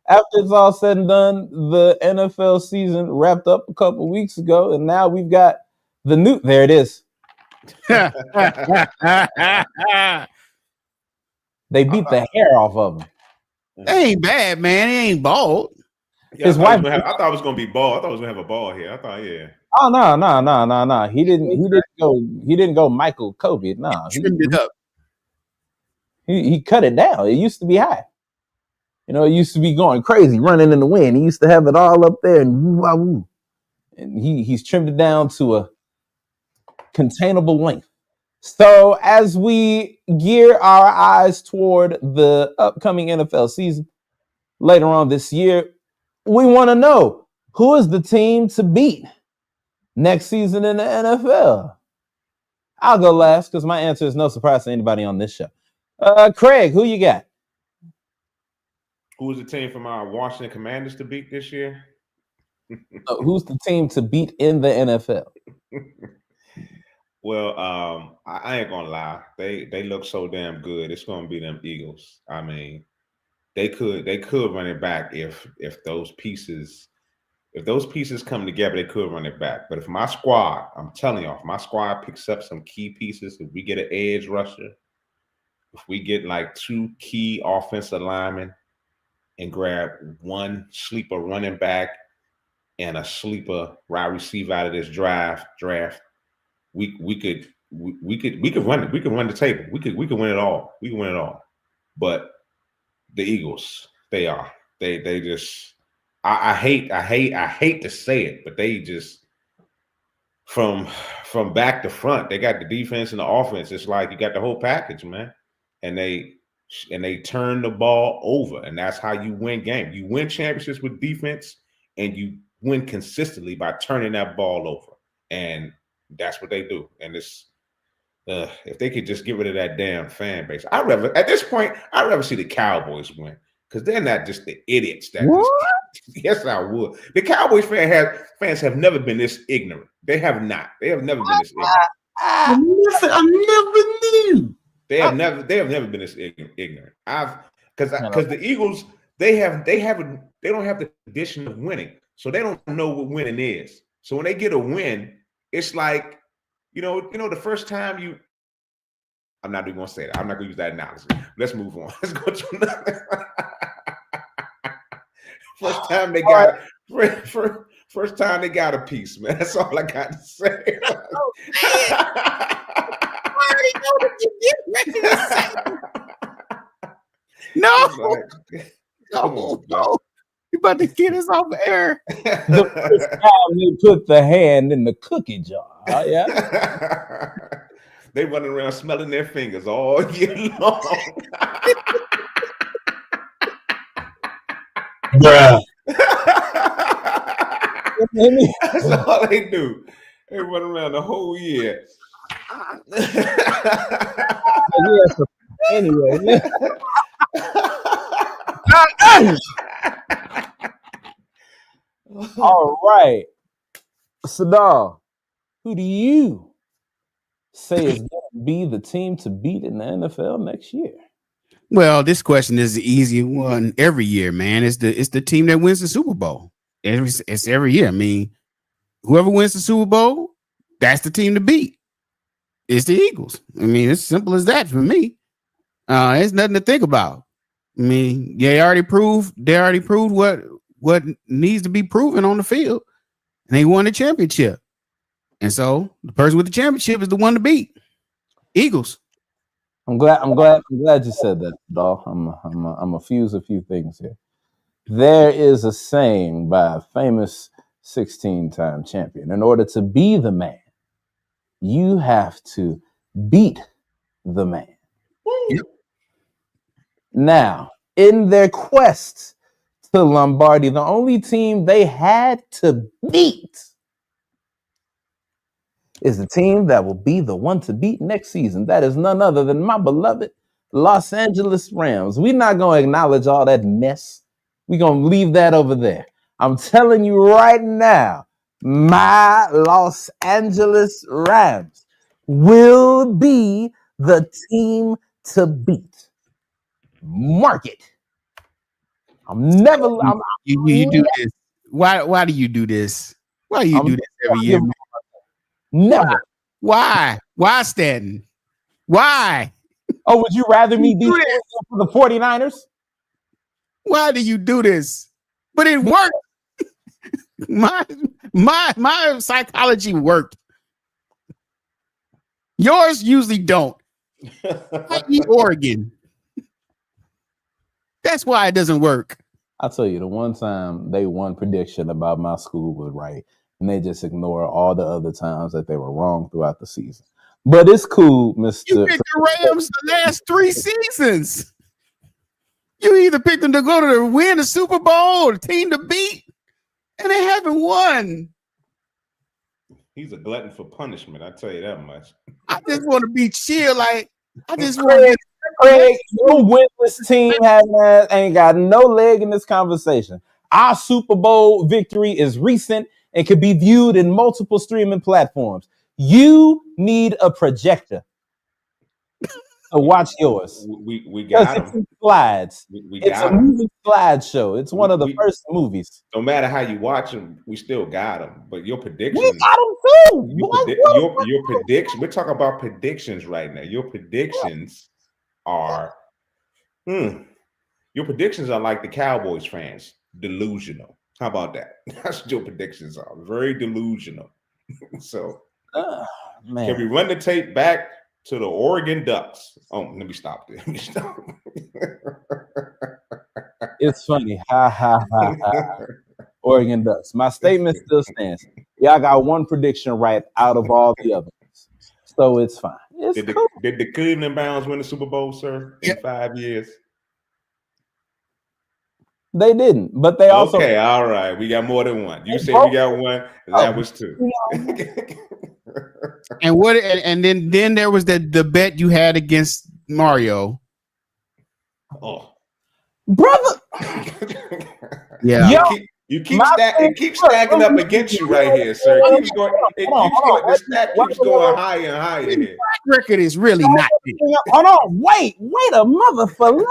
after it's all said and done, the NFL season wrapped up a couple weeks ago, and now we've got the new. There it is. They beat the hair off of him. They ain't bad, man. He ain't bald. Yeah, his wife. I thought it was gonna be bald. I thought it was gonna have a bald here. I thought, yeah. Oh no. He didn't go Michael Kobe. No, he trimmed it up. He cut it down. It used to be high. You know, it used to be going crazy, running in the wind. He used to have it all up there and woo-wah-woo. And he's trimmed it down to a containable length. So as we gear our eyes toward the upcoming NFL season later on this year, we want to know, who is the team to beat next season in the NFL? I'll go last because my answer is no surprise to anybody on this show. Craig, who you got? Who's the team from our Washington Commanders to beat this year? Who's the team to beat in the NFL? Well, I ain't gonna lie. They look so damn good. It's gonna be them Eagles. I mean, they could run it back if those pieces come together, they could run it back. But if my squad, I'm telling y'all, if my squad picks up some key pieces, if we get an edge rusher, if we get like 2 key offensive linemen and grab one sleeper running back and a sleeper wide receiver out of this draft, we could run it. We could run the table. We could win it all. We can win it all. But the Eagles, they just I hate to say it, but they just from back to front, they got the defense and the offense. It's like you got the whole package, man. And they turn the ball over, and that's how you win games. You win championships with defense, and you win consistently by turning that ball over. And that's what they do. And it's if they could just get rid of that damn fan base. At this point, I'd rather see the Cowboys win, because they're not just the idiots that yes, I would. The Cowboys fans have never been this ignorant. They have not. They have never been this ignorant. I never knew. They have never been this ignorant. Because the Eagles, they don't have the tradition of winning, so they don't know what winning is. So when they get a win, it's like, you know, the first time you. I'm not even gonna say that. I'm not gonna use that analogy. Let's move on. Let's go to another. First time they got a piece, man. That's all I got to say. No. You about to get us off air. The first time they put the hand in the cookie jar. Yeah. They running around smelling their fingers all year long. Bruh. That's all they do. They run around the whole year. Anyway. All right. Sadal, who do you say is going to be the team to beat in the NFL next year? Well, this question is the easy one every year, man. It's the team that wins the Super Bowl. It's every year. I mean, whoever wins the Super Bowl, that's the team to beat. It's the Eagles. I mean, it's simple as that for me. It's nothing to think about. I mean, they already proved what needs to be proven on the field, and they won the championship. And so the person with the championship is the one to beat. Eagles. I'm glad you said that, Dolph. I'm a fuse a few things here. There is a saying by a famous 16-time champion: in order to be the man, you have to beat the man. Now, in their quest to Lombardi. The only team they had to beat is the team that will be the one to beat next season. That is none other than my beloved Los Angeles Rams. We're not going to acknowledge all that mess. We're going to leave that over there. I'm telling you right now, my Los Angeles Rams will be the team to beat. Mark it. You do this. Why do you do this? Why do you do this every year? Never. Why? Why, Stanton? Why? Oh, would you rather me be for the 49ers? Why do you do this? But it worked. My psychology worked. Yours usually don't. I eat Oregon. That's why it doesn't work. I'll tell you, the one time they one prediction about my school was right, and they just ignore all the other times that they were wrong throughout the season. But it's cool, Mr. You picked the Rams the last 3 seasons. You either picked them to go to win the Super Bowl or the team to beat, and they haven't won. He's a glutton for punishment. I tell you that much. I just want to be chill. Like I just want. Craig, your winless team ain't got no leg in this conversation. Our Super Bowl victory is recent and can be viewed in multiple streaming platforms. You need a projector to watch yours. We got them. Slides. It's a movie slideshow. It's one of the first movies. No matter how you watch them, we still got them. But your predictions, we got them too. Your prediction. We're talking about predictions right now. Your predictions are, your predictions are like the Cowboys fans, delusional. How about that? That's what your predictions are. Very delusional. So, can we run the tape back to the Oregon Ducks? Oh, let me stop there. It's funny. Ha, ha, ha, ha. Oregon Ducks. My statement still stands. Y'all got one prediction right out of all the others. So it's fine. Did the Cleveland Browns win the Super Bowl, sir, in 5 years? They didn't, but they also. Okay, all right. We got more than one. You said we got one. That was 2. And what? And then there was the bet you had against Mario. Oh, brother. Yeah. You keep stacking up against you right here, sir. The stack keeps going higher and higher here. Track record is really not big. Hold on, wait a motherfucker.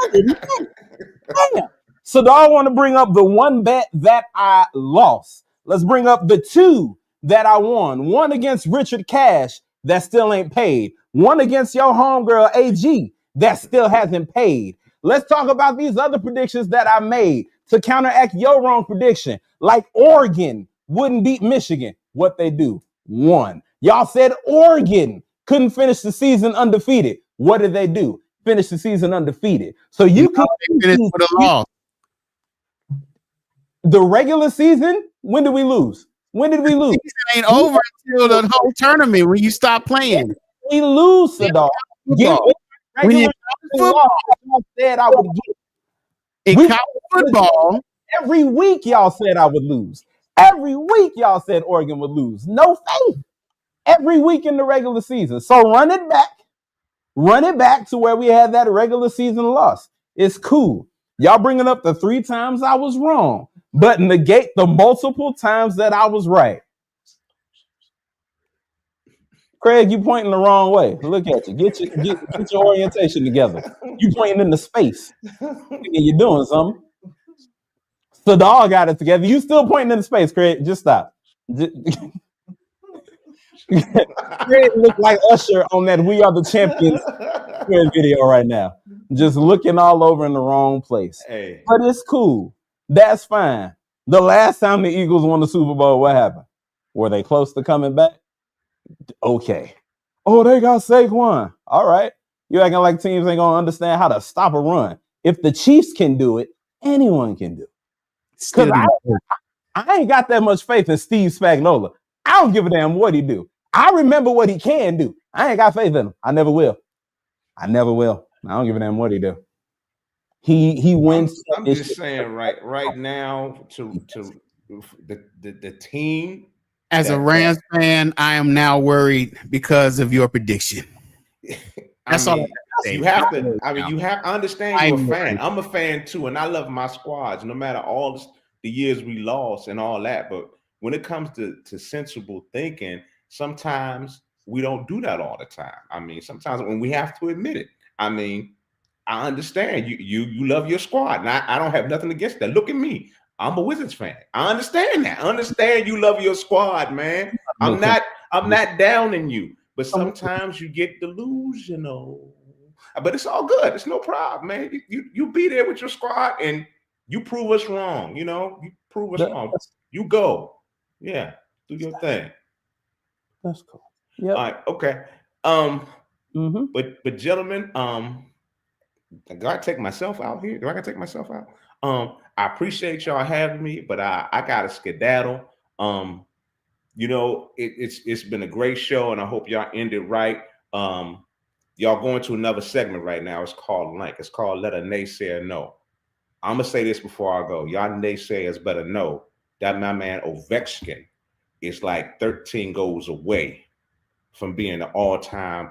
Damn. So do I want to bring up the one bet that I lost? Let's bring up the 2 that I won. One against Richard Cash that still ain't paid. One against your homegirl AG that still hasn't paid. Let's talk about these other predictions that I made to counteract your wrong prediction. Like Oregon wouldn't beat Michigan. What they do? Won. Y'all said Oregon couldn't finish the season undefeated. What did they do? Finish the season undefeated. So you could finish with a loss. The regular season, when did we lose? When did we lose? It ain't over until the whole tournament when you stop playing. We lose, dog. Said I would get. In college football, every week y'all said I would lose. Every week y'all said Oregon would lose. No faith. Every week in the regular season. So run it back to where we had that regular season loss. It's cool. Y'all bringing up the 3 times I was wrong, but negate the multiple times that I was right. Craig, you pointing the wrong way. Look at you. Get your orientation together. You pointing into space. You're doing something. So the dog got it together. You still pointing into space, Craig. Just stop. Craig look like Usher on that We Are the Champions video right now. Just looking all over in the wrong place. Hey. But it's cool. That's fine. The last time the Eagles won the Super Bowl, what happened? Were they close to coming back? Okay. Oh, they got Saquon. All right. You acting like teams ain't gonna understand how to stop a run. If the Chiefs can do it, anyone can do it. Because I ain't got that much faith in Steve Spagnuolo. I don't give a damn what he do. I remember what he can do. I ain't got faith in him. I never will. I don't give a damn what he do. He wins. I'm just saying, right now, to the team. As a Rams fan, I am now worried because of your prediction. That's all. You have to. I mean, I understand you're a fan. I'm a fan too, and I love my squads, no matter all the years we lost and all that. But when it comes to sensible thinking, sometimes we don't do that all the time. I mean, sometimes when we have to admit it. I mean, I understand you love your squad, and I don't have nothing against that. Look at me. I'm a Wizards fan. I understand that. I understand you love your squad, man. I'm not downing you, but sometimes you get delusional. But it's all good. It's no problem, man. You be there with your squad and you prove us wrong. You know, you prove us wrong. You go. Yeah, do your thing. That's cool. Yeah. All right, okay. But gentlemen, I gotta take myself out here. Do I gotta take myself out? I appreciate y'all having me, but I gotta skedaddle. You know, it's been a great show, and I hope y'all ended right. Y'all going to another segment right now. It's called Link. It's called Let a Naysayer Know. I'm gonna say this before I go. Y'all naysayers better know that my man Ovechkin is like 13 goals away from being the all-time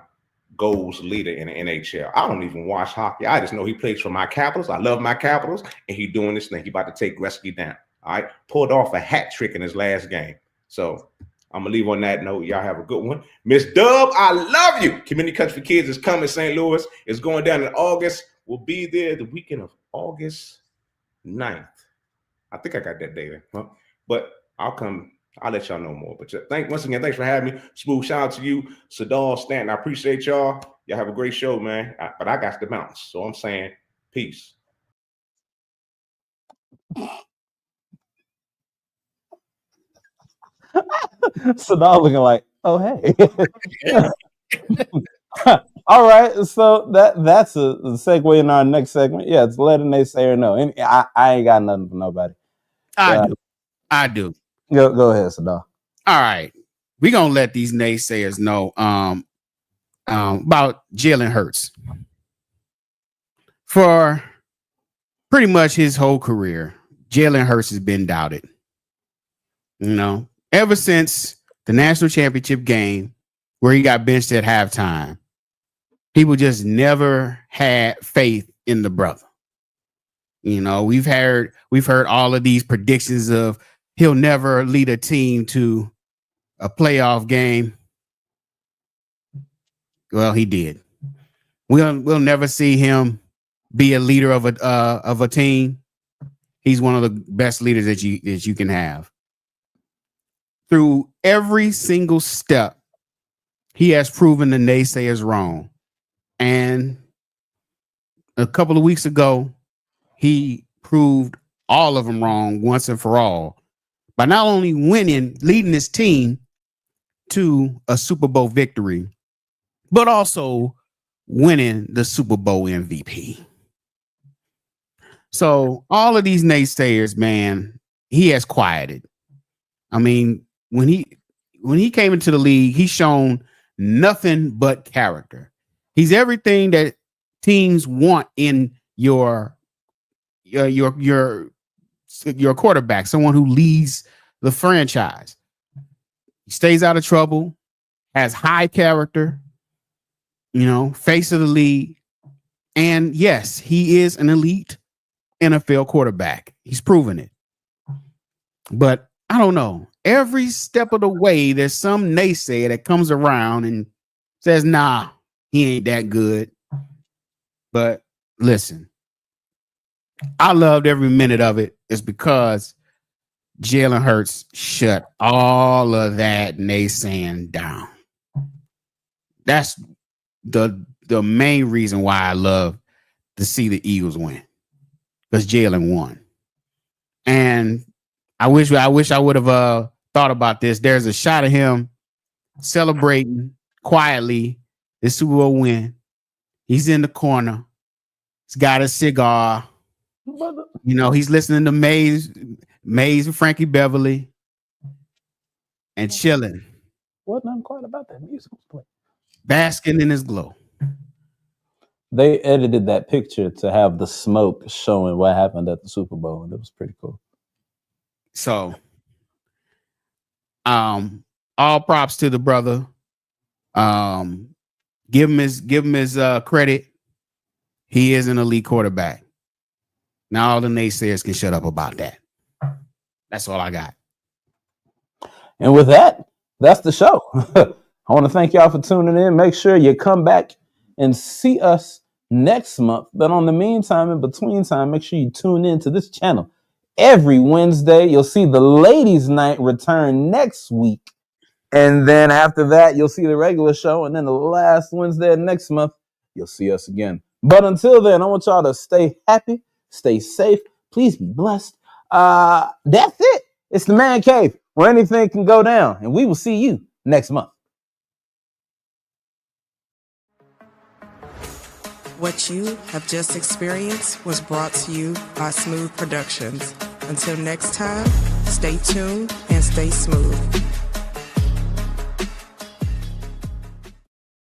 goals leader in the NHL. I don't even watch hockey. I just know he plays for my Capitals. I love my Capitals, and he's doing this thing. He about to take Gretzky down. All right, pulled off a hat trick in his last game. So I'm gonna leave on that note. Y'all have a good one. Miss Dub, I love you. Community Cuts for Kids is coming. St. Louis is going down in August. We'll be there the weekend of August 9th. I think I got that date. But I'll come. I'll let y'all know more. But once again, thanks for having me. Smooth, shout out to you, Sadal, Stanton. I appreciate y'all. Y'all have a great show, man. But I got to bounce. So I'm saying peace. Sadal looking like, oh hey. All right, so that's a segue in our next segment. Yeah, it's Let a Naysayer Know. And I ain't got nothing for nobody. I do. Go ahead, Sadal. All right, we're gonna let these naysayers know about Jalen Hurts. For pretty much his whole career, Jalen Hurts has been doubted. You know, ever since the national championship game where he got benched at halftime, people just never had faith in the brother. You know, we've heard all of these predictions of he'll never lead a team to a playoff game. Well, he did. We'll never see him be a leader of a team. He's one of the best leaders that you can have. Through every single step, he has proven the naysayers wrong. And a couple of weeks ago, he proved all of them wrong once and for all by not only leading his team to a Super Bowl victory, but also winning the Super Bowl MVP. So all of these naysayers, man, he has quieted. I mean, when he came into the league, he's shown nothing but character. He's everything that teams want in your quarterback, someone who leads the franchise. He stays out of trouble, has high character, you know, face of the league. And yes, he is an elite NFL quarterback. He's proven it. But I don't know. Every step of the way, there's some naysayer that comes around and says, nah, he ain't that good. But listen, I loved every minute of it. It's because Jalen Hurts shut all of that naysaying down. That's the main reason why I love to see the Eagles win, because Jalen won. And I wish I would have thought about this. There's a shot of him celebrating quietly the Super Bowl win. He's in the corner. He's got a cigar. You know, he's listening to Maze and Frankie Beverly and chilling. Wasn't nothing quite about that music was playing. Basking in his glow. they edited that picture to have the smoke showing what happened at the Super Bowl, and it was pretty cool. So, all props to the brother. Give him his credit. He is an elite quarterback. Now all the naysayers can shut up about that. That's all I got. And with that, that's the show. I want to thank y'all for tuning in. Make sure you come back and see us next month. But on the meantime, in between time, make sure you tune in to this channel every Wednesday. You'll see the ladies' night return next week. And then after that, you'll see the regular show. And then the last Wednesday of next month, you'll see us again. But until then, I want y'all to stay happy, stay safe. Please be blessed. That's it. It's the Man Cave, where anything can go down. And we will see you next month. What you have just experienced was brought to you by Smoooth Productions. Until next time, stay tuned and stay smooth.